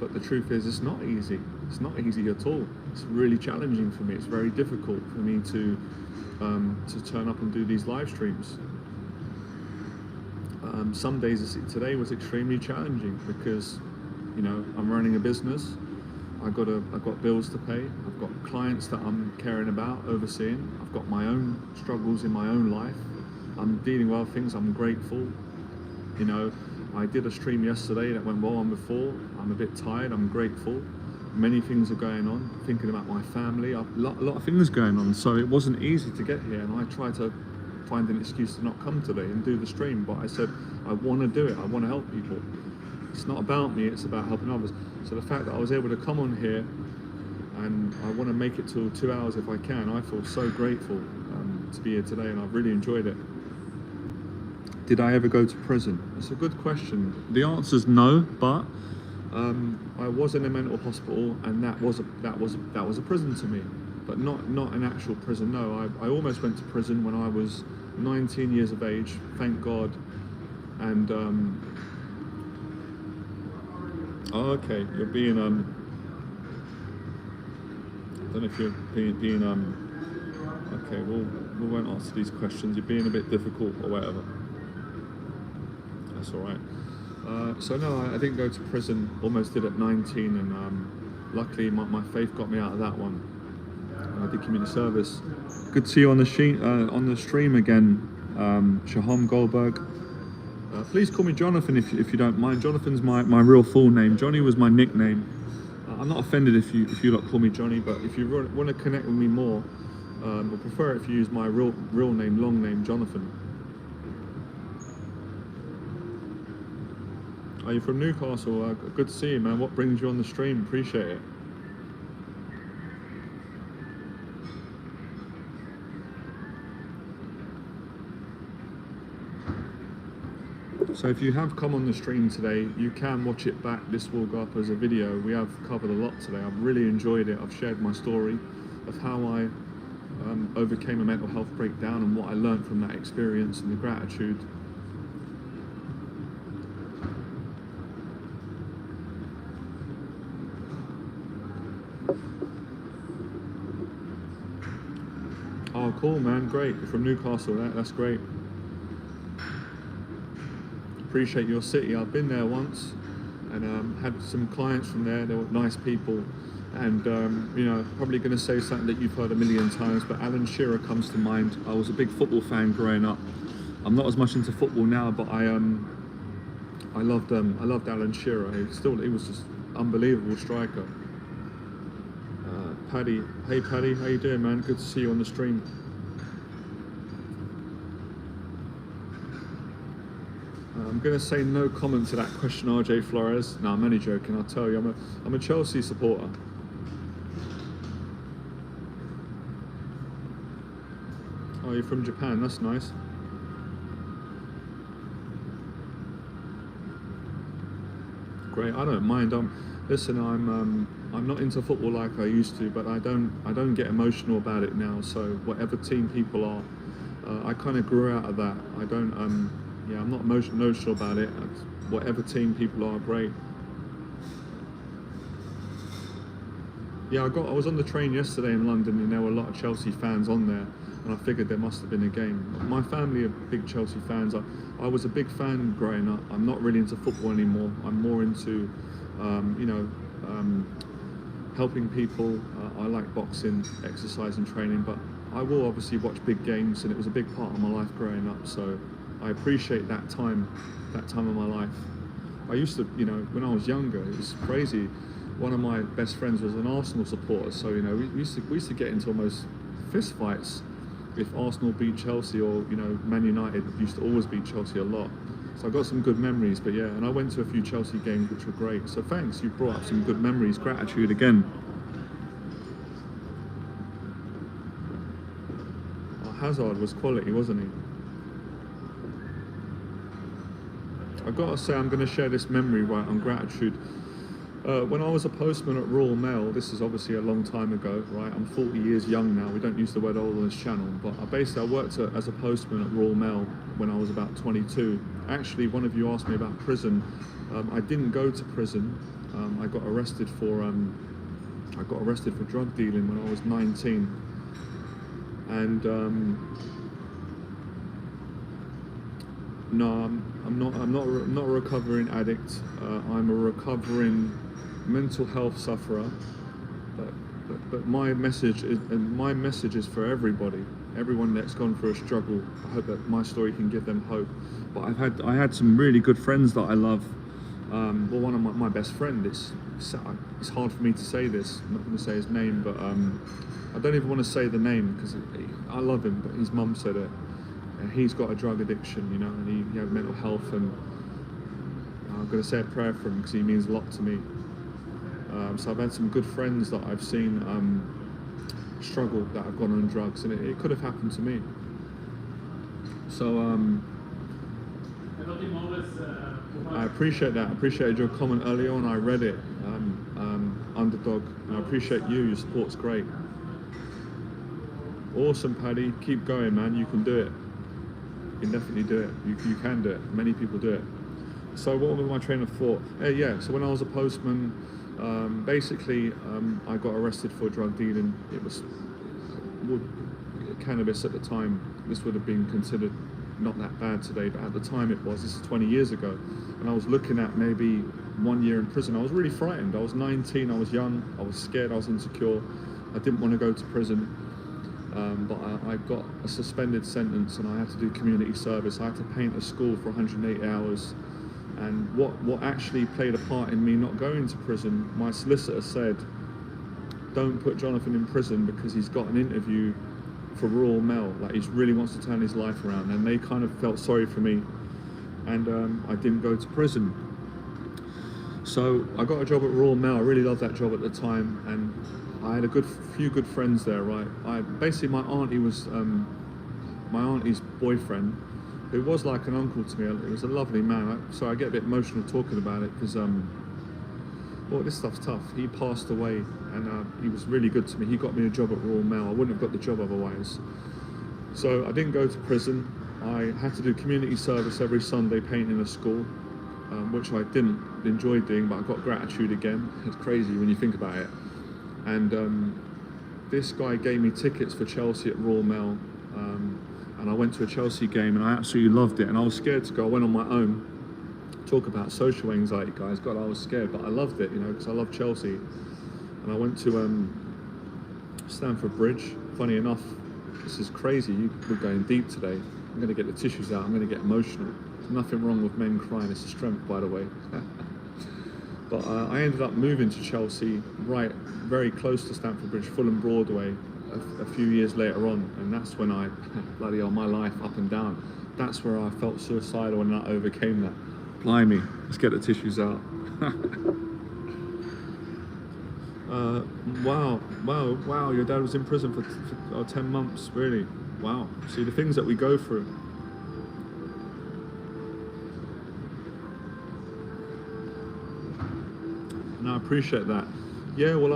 but the truth is, it's not easy. It's not easy at all. It's really challenging for me. It's very difficult for me to turn up and do these live streams. Some days, today was extremely challenging because, you know, I'm running a business. I've got bills to pay. I've got clients that I'm caring about, overseeing. I've got my own struggles in my own life. I'm dealing with things. I'm grateful. You know, I did a stream yesterday that went well on before. I'm a bit tired, I'm grateful. Many things are going on, thinking about my family, a lot of things going on, so it wasn't easy to get here, and I tried to find an excuse to not come today and do the stream, but I said, I want to do it, I want to help people. It's not about me, it's about helping others. So the fact that I was able to come on here, and I want to make it till 2 hours if I can, I feel so grateful to be here today, and I've really enjoyed it. Did I ever go to prison? It's a good question. The answer's no, but I was in a mental hospital, and that was a prison to me, but not an actual prison. No, I almost went to prison when I was 19 years of age. Thank God. And oh, okay, you're being I don't know if you're being okay. We won't answer these questions. You're being a bit difficult or whatever. That's all right. So no, I didn't go to prison. Almost did at 19, and luckily my faith got me out of that one. I did community service. Good to see you on the stream again, Shaham Goldberg. Please call me Jonathan if you don't mind. Jonathan's my real full name. Johnny was my nickname. I'm not offended if you lot call me Johnny, but if you want to connect with me more, I prefer it if you use my real name, long name, Jonathan. Are you from Newcastle? Good to see you, man. What brings you on the stream? Appreciate it. So if you have come on the stream today, you can watch it back. This will go up as a video. We have covered a lot today. I've really enjoyed it. I've shared my story of how I overcame a mental health breakdown and what I learned from that experience and the gratitude. Oh, cool, man. Great. You're from Newcastle. That's great. Appreciate your city. I've been there once and had some clients from there. They were nice people. And, you know, probably going to say something that you've heard a million times, but Alan Shearer comes to mind. I was a big football fan growing up. I'm not as much into football now, but I loved Alan Shearer. He was just unbelievable striker. Paddy, hey Paddy, how you doing, man? Good to see you on the stream. I'm going to say no comment to that question, RJ Flores. No, I'm only joking. I'll tell you, I'm a Chelsea supporter. Oh, you're from Japan. That's nice. Great. I don't mind. Listen, I'm not into football like I used to, but I don't get emotional about it now. So whatever team people are, I kind of grew out of that. I don't. Yeah, I'm not emotional about it. Whatever team people are, great. Yeah, I was on the train yesterday in London, and there were a lot of Chelsea fans on there, and I figured there must have been a game. My family are big Chelsea fans. I was a big fan growing up. I'm not really into football anymore. I'm more into, you know, helping people. I like boxing, exercise and training, but I will obviously watch big games, and it was a big part of my life growing up, so I appreciate that time of my life. I used to, you know, when I was younger, it was crazy. One of my best friends was an Arsenal supporter, so, you know, we used to get into almost fist fights if Arsenal beat Chelsea, or, you know, Man United used to always beat Chelsea a lot. So I got some good memories, but yeah, and I went to a few Chelsea games which were great. So thanks, you brought up some good memories. Gratitude again. Oh, Hazard was quality, wasn't he? I've got to say, I'm going to share this memory right on gratitude. When I was a postman at Royal Mail, this is obviously a long time ago, right? I'm 40 years young now. We don't use the word old on this channel, but I worked as a postman at Royal Mail when I was about 22. Actually, one of you asked me about prison. I didn't go to prison. I got arrested for drug dealing when I was 19, and no, I'm not a recovering addict. I'm a recovering mental health sufferer. But my message is for everybody. everyone that's gone through a struggle, I hope that my story can give them hope. But I had some really good friends that I love. Well, one of my best friend, it's hard for me to say this, I'm not going to say his name, but I don't even want to say the name because I love him, but his mum said it. And he's got a drug addiction, you know, and he had mental health, and I'm going to say a prayer for him because he means a lot to me. So I've had some good friends that I've seen struggle that have gone on drugs, and it could have happened to me. So I appreciate that. I appreciated your comment earlier on. I read it, Underdog, and I appreciate you. Your support's great. Awesome, Paddy. Keep going, man. You can do it. You can definitely do it. You can do it. Many people do it. So what was my train of thought? Yeah, so when I was a postman, basically I got arrested for drug dealing. It was cannabis at the time. This would have been considered not that bad today, but at the time it was. This is 20 years ago. And I was looking at maybe 1 year in prison. I was really frightened. I was 19, I was young, I was scared, I was insecure. I didn't want to go to prison. But I got a suspended sentence and I had to do community service. I had to paint a school for 180 hours. And what actually played a part in me not going to prison, my solicitor said, don't put Jonathan in prison because he's got an interview for Royal Mail, like he really wants to turn his life around. And they kind of felt sorry for me, and I didn't go to prison. So I got a job at Royal Mail. I really loved that job at the time, and I had a few good friends there, right? Basically my auntie was my auntie's boyfriend, who was like an uncle to me. It was a lovely man. So I get a bit emotional talking about it because well, this stuff's tough. He passed away, and he was really good to me. He got me a job at Royal Mail. I wouldn't have got the job otherwise. So I didn't go to prison. I had to do community service every Sunday, painting a school, which I didn't enjoy doing, but I got gratitude again. It's crazy when you think about it. And this guy gave me tickets for Chelsea at Royal Mail, and I went to a Chelsea game, and I absolutely loved it. And I was scared to go. I went on my own. Talk about social anxiety, guys. God, I was scared, but I loved it, you know, because I love Chelsea. And I went to Stamford Bridge. Funny enough, this is crazy. We're going deep today. I'm going to get the tissues out. I'm going to get emotional. There's nothing wrong with men crying. It's a strength, by the way. But I ended up moving to Chelsea, right, very close to Stamford Bridge, Fulham Broadway, a few years later on. And that's when I, bloody hell, my life up and down. That's where I felt suicidal, and I overcame that. Blimey, let's get the tissues out. Wow, your dad was in prison for 10 months, really? Wow, see the things that we go through. And I appreciate that. Yeah, well,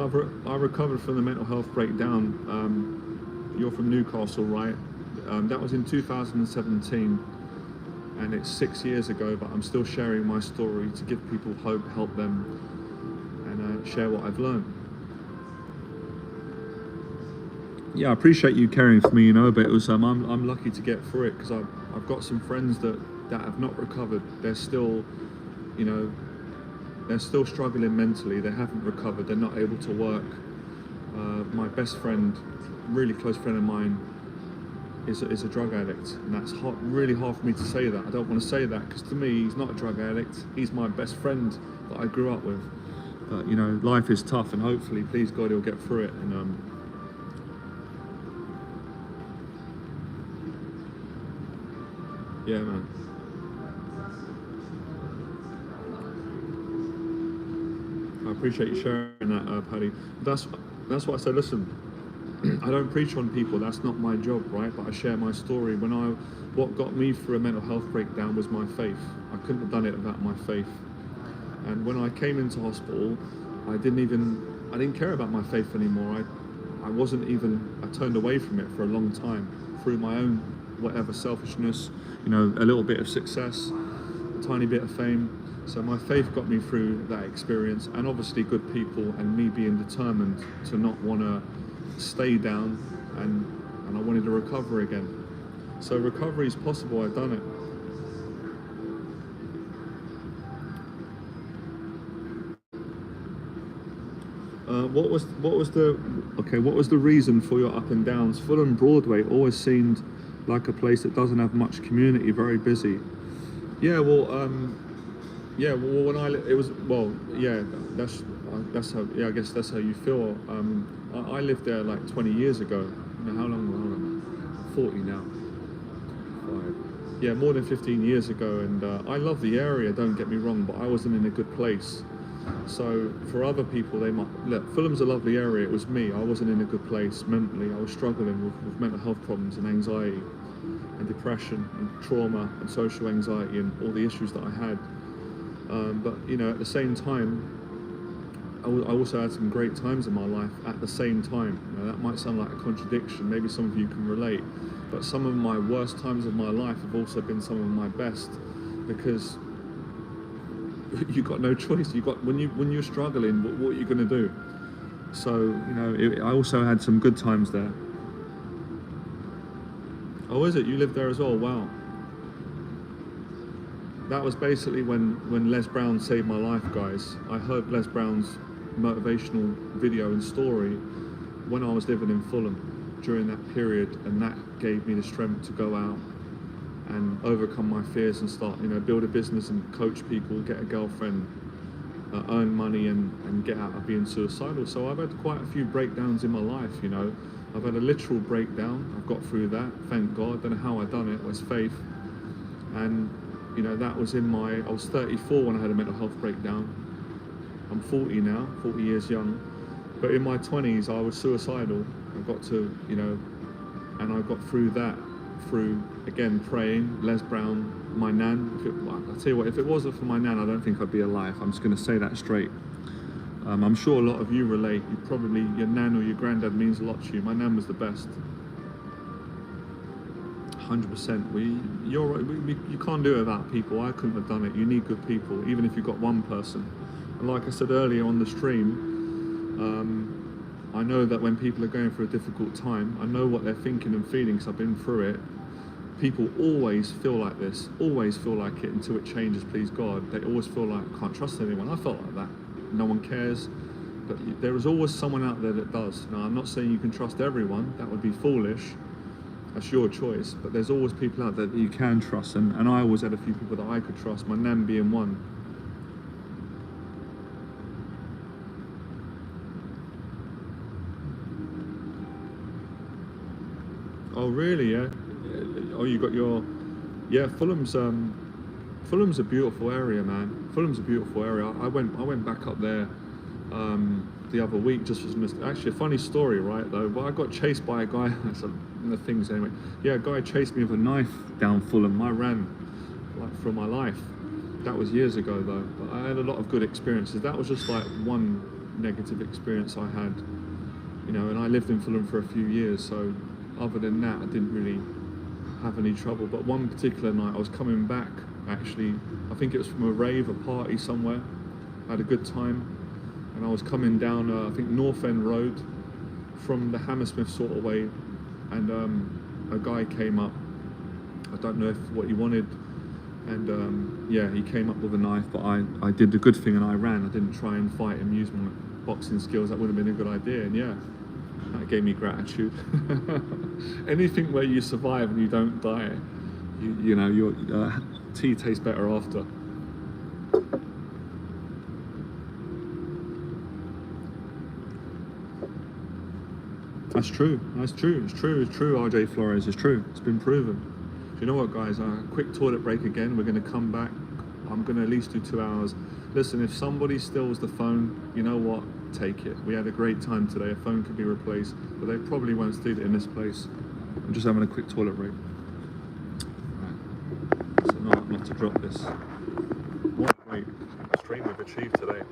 I recovered from the mental health breakdown. You're from Newcastle, right? That was in 2017. And it's 6 years ago, but I'm still sharing my story to give people hope, help them, and share what I've learned. Yeah, I appreciate you caring for me, you know, but it was I'm lucky to get through it because I've got some friends that have not recovered. They're still, you know, they're still struggling mentally. They haven't recovered. They're not able to work. My best friend, really close friend of mine, is a drug addict, and that's really hard for me to say that. I don't want to say that because to me he's not a drug addict. He's my best friend that I grew up with. But you know, life is tough, and hopefully, please God, he'll get through it. And yeah, man. I appreciate you sharing that, Paddy. That's what I said. Listen, I don't preach on people, that's not my job, right? But I share my story. What got me through a mental health breakdown was my faith. I couldn't have done it without my faith. And when I came into hospital, I didn't care about my faith anymore. I turned away from it for a long time through my own whatever selfishness, you know, a little bit of success, a tiny bit of fame. So my faith got me through that experience, and obviously good people and me being determined to not want to stay down, and I wanted to recover again. So recovery is possible. I've done it. What was the reason for your up and downs? Fulham Broadway always seemed like a place that doesn't have much community, very busy. Yeah, well, when it was, well, yeah, that's how, yeah, I guess that's how you feel. I lived there like 20 years ago. You know, how long am I? 40 now. Yeah, more than 15 years ago, and I love the area, don't get me wrong, but I wasn't in a good place. So for other people, they might look, Fulham's a lovely area. It was me. I wasn't in a good place mentally. I was struggling with mental health problems and anxiety and depression and trauma and social anxiety and all the issues that I had. But you know, at the same time, I also had some great times in my life at the same time. You know, that might sound like a contradiction. Maybe some of you can relate. But some of my worst times of my life have also been some of my best, because you got no choice. You got when you're struggling, what are you going to do? So you know, I also had some good times there. Oh, is it? You lived there as well? Wow. That was basically when Les Brown saved my life, guys. I heard Les Brown's motivational video and story when I was living in Fulham during that period, and that gave me the strength to go out and overcome my fears and start, you know, build a business and coach people, get a girlfriend, earn money and get out of being suicidal. So I've had quite a few breakdowns in my life, you know. I've had a literal breakdown. I've got through that, thank God. Don't know how I done it. It was faith. And you know, that was I was 34 when I had a mental health breakdown. I'm 40 now, 40 years young. But in my 20s, I was suicidal. I got to, you know, and I got through that through, again, praying, Les Brown, my nan. I'll tell you what, if it wasn't for my nan, I don't think I'd be alive. I'm just going to say that straight. I'm sure a lot of you relate. You probably, your nan or your granddad means a lot to you. My nan was the best. 100%. You can't do it without people. I couldn't have done it. You need good people, even if you've got one person. And like I said earlier on the stream, I know that when people are going through a difficult time, I know what they're thinking and feeling because I've been through it. People always feel like this, always feel like it until it changes, please God. They always feel like, I can't trust anyone. I felt like that. No one cares. But there is always someone out there that does. Now, I'm not saying you can trust everyone. That would be foolish. That's your choice. But there's always people out there that you can trust. And I always had a few people that I could trust, my nan being one. Oh really? Yeah. Oh, you got your. Yeah, Fulham's a beautiful area, man. Fulham's a beautiful area. I went back up there the other week just for actually a funny story, right? Though, but I got chased by a guy. That's the things anyway. Yeah, a guy chased me with a knife down Fulham. I ran like for my life. That was years ago though. But I had a lot of good experiences. That was just like one negative experience I had, you know. And I lived in Fulham for a few years, so other than that, I didn't really have any trouble. But one particular night, I was coming back. Actually, I think it was from a rave, a party somewhere. I had a good time, and I was coming down, I think North End Road, from the Hammersmith sort of way, and a guy came up. I don't know what he wanted, and yeah, he came up with a knife. But I did the good thing and I ran. I didn't try and fight and use my boxing skills. That would have been a good idea. And yeah, that gave me gratitude. Anything where you survive and you don't die, you know, your tea tastes better after. That's true. That's true. It's true. It's true. RJ Flores. It's true. It's been proven. You know what, guys? Quick toilet break again. We're going to come back. I'm going to at least do 2 hours. Listen, if somebody steals the phone, you know what? Take it. We had a great time today. A phone could be replaced, but they probably won't steal it in this place. I'm just having a quick toilet break. Right. So not to drop this. What a great stream we've achieved today.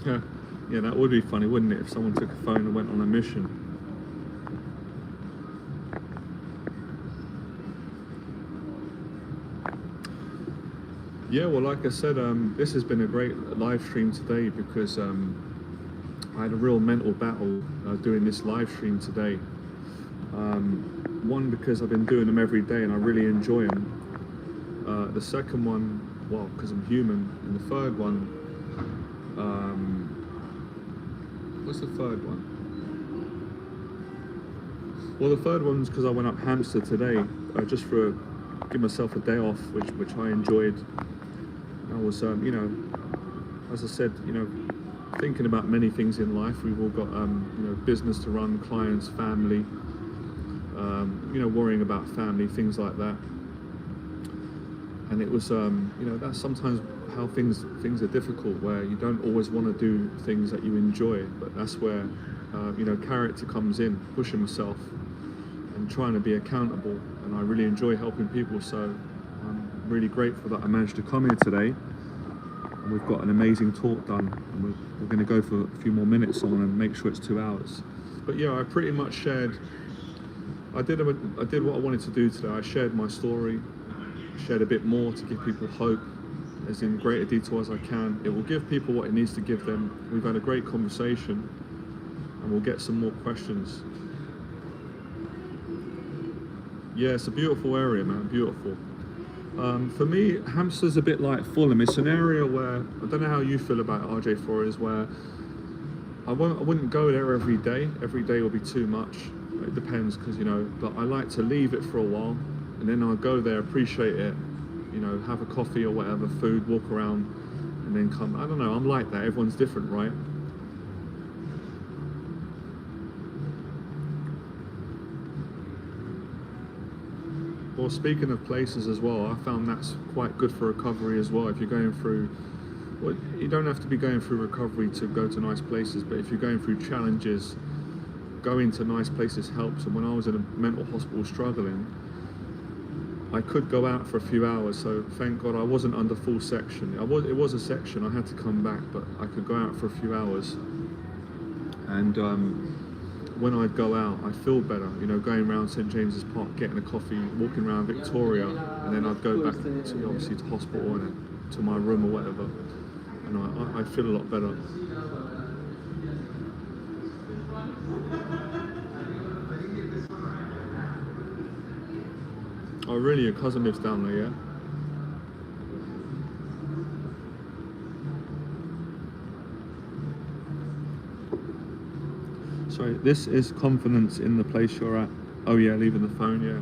Yeah, that would be funny, wouldn't it, if someone took a phone and went on a mission? Yeah, well, like I said, this has been a great live stream today because I had a real mental battle doing this live stream today. One, because I've been doing them every day and I really enjoy them. The second one, well, because I'm human. And the third one, what's the third one? Well, the third one's because I went up hamster today, just for give myself a day off, which I enjoyed. I was, you know, as I said, you know, thinking about many things in life. We've all got, you know, business to run, clients, family, you know, worrying about family, things like that. And it was, you know, that's sometimes how things are difficult, where you don't always want to do things that you enjoy, but that's where, you know, character comes in, pushing myself and trying to be accountable. And I really enjoy helping people, so I'm really grateful that I managed to come here today. And we've got an amazing talk done, and we're going to go for a few more minutes. I want to make sure it's 2 hours. But yeah, I pretty much shared, I did what I wanted to do today. I shared my story, shared a bit more to give people hope, as in greater detail as I can. It will give people what it needs to give them. We've had a great conversation, and we'll get some more questions. Yeah, it's a beautiful area, man, beautiful. For me, Hampstead's a bit like Fulham. It's an area where, I don't know how you feel about RJ Flores, where I wouldn't go there every day. Every day will be too much. It depends, because, you know, but I like to leave it for a while, and then I'll go there, appreciate it, you know, have a coffee or whatever, food, walk around, and then come. I don't know, I'm like that. Everyone's different, right? Well, speaking of places as well, I found that's quite good for recovery as well. If you're going through, well, you don't have to be going through recovery to go to nice places, but if you're going through challenges, going to nice places helps. And when I was in a mental hospital struggling, I could go out for a few hours, so thank God I wasn't under full section. It was a section, I had to come back, but I could go out for a few hours. And when I'd go out, I feel better, you know, going around St James's Park, getting a coffee, walking around Victoria, and then I'd go back to, obviously, to hospital and to my room or whatever, and I feel a lot better. Oh really, your cousin lives down there, yeah? Sorry, this is confidence in the place you're at. Oh yeah, leaving the phone, yeah.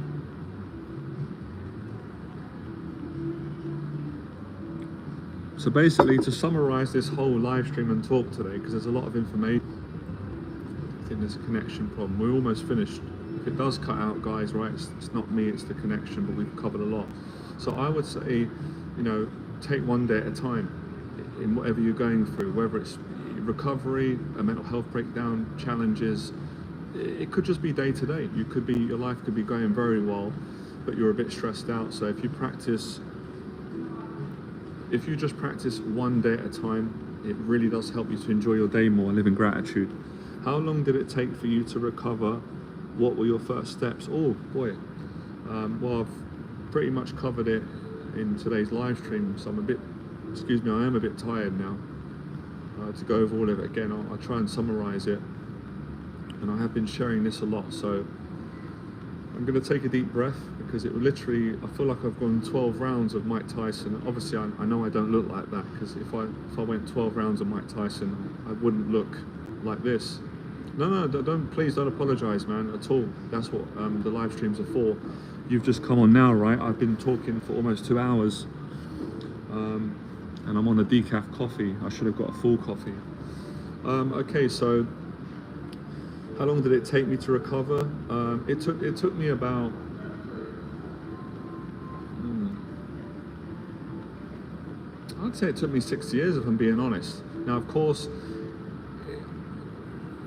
So basically, to summarize this whole live stream and talk today, because there's a lot of information, I think there's a connection problem. We're almost finished. If it does cut out, guys, right, it's not me, it's the connection, but we've covered a lot. So I would say, you know, take one day at a time in whatever you're going through, whether it's recovery, a mental health breakdown, challenges. It could just be day to day. Your life could be going very well, but you're a bit stressed out. So if you just practice one day at a time, it really does help you to enjoy your day more and live in gratitude. How long did it take for you to recover? What were your first steps? Oh boy. Well, I've pretty much covered it in today's live stream, so I am a bit tired now. To go over all of it again, I'll try and summarize it, and I have been sharing this a lot, so I'm going to take a deep breath, because it literally, I feel like I've gone 12 rounds of Mike Tyson. Obviously I know I don't look like that, because if I went 12 rounds of Mike Tyson, I wouldn't look like this. No, please don't apologize, man, at all. That's what the live streams are for. You've just come on now, right? I've been talking for almost 2 hours. And I'm on a decaf coffee. I should have got a full coffee. Okay, so how long did it take me to recover? It took me about I'd say it took me 6 years, if I'm being honest. Now, of course,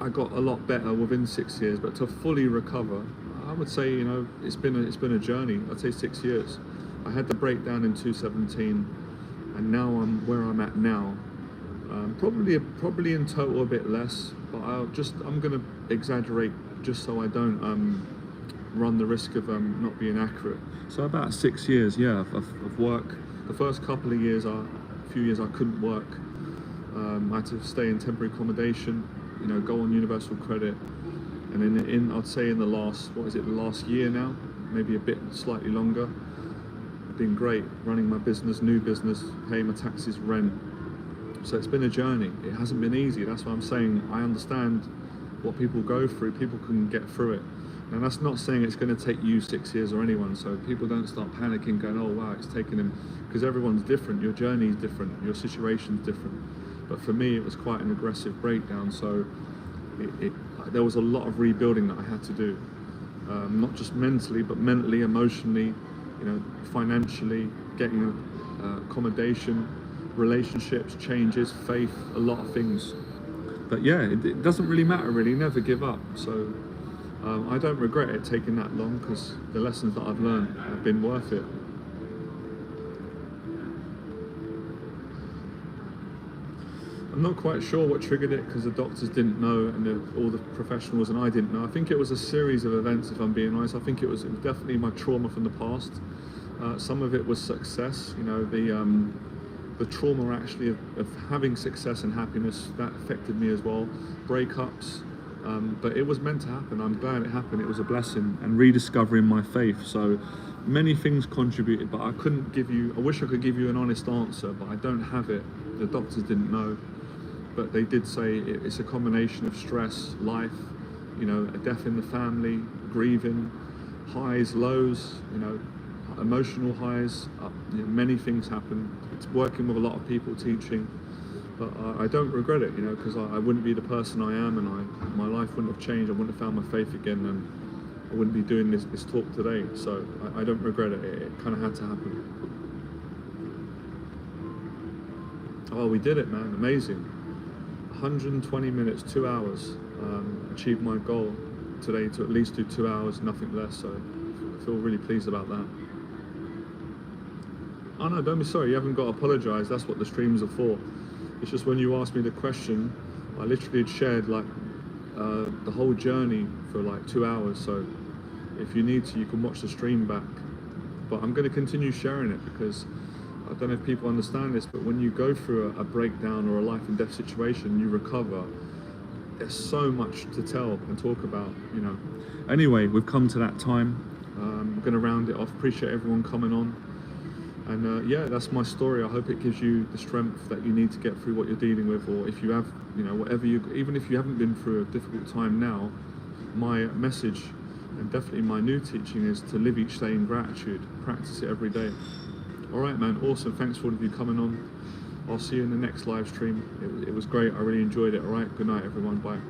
I got a lot better within 6 years, but to fully recover, I would say, you know, it's been a journey. I'd say 6 years. I had the breakdown in 2017. And now I'm where I'm at now. Probably in total a bit less, but I'm gonna exaggerate just so I don't run the risk of not being accurate. So about 6 years, yeah, of work. The first couple of years, a few years I couldn't work. I had to stay in temporary accommodation, go on universal credit, and then I'd say in the last year now, maybe a bit slightly longer, I've been great running my business, new business, paying my taxes, rent. So it's been a journey. It hasn't been easy. That's why I'm saying I understand what people go through. People can get through it. And that's not saying it's going to take you 6 years or anyone. So people don't start panicking going, oh wow, it's taken him, because everyone's different. Your journey is different. Your situation's different. But for me, it was quite an aggressive breakdown. So there was a lot of rebuilding that I had to do. Not just mentally, but mentally, emotionally, financially, getting accommodation, relationships, changes, faith, a lot of things. But yeah, it doesn't really matter really, never give up. So I don't regret it taking that long, because the lessons that I've learned have been worth it. I'm not quite sure what triggered it, because the doctors didn't know, and all the professionals and I didn't know. I think it was a series of events, if I'm being honest. I think it was definitely my trauma from the past. Some of it was success, the trauma actually of having success and happiness, that affected me as well. Breakups, but it was meant to happen. I'm glad it happened. It was a blessing, and rediscovering my faith. So many things contributed, but I wish I could give you an honest answer, but I don't have it. The doctors didn't know, but they did say it's a combination of stress, life, a death in the family, grieving, highs, lows, emotional highs, many things happen. It's working with a lot of people, teaching, but I don't regret it, because I wouldn't be the person I am, and my life wouldn't have changed. I wouldn't have found my faith again, and I wouldn't be doing this talk today. So I don't regret it. It kind of had to happen. Oh, we did it, man! Amazing. 120 minutes, 2 hours. Achieved my goal today to at least do 2 hours, nothing less. So I feel really pleased about that. Oh no, don't be sorry, you haven't got to apologise, that's what the streams are for. It's just when you asked me the question, I literally had shared the whole journey for 2 hours, so if you need to, you can watch the stream back. But I'm going to continue sharing it, because I don't know if people understand this, but when you go through a breakdown or a life and death situation, you recover. There's so much to tell and talk about, Anyway, we've come to that time. I'm going to round it off. Appreciate everyone coming on. And yeah, that's my story. I hope it gives you the strength that you need to get through what you're dealing with, or if you have, even if you haven't been through a difficult time now, my message, and definitely my new teaching, is to live each day in gratitude. Practice it every day. All right, man, awesome. Thanks for all of you coming on. I'll see you in the next live stream. It was great. I really enjoyed it. All right, good night, everyone. Bye.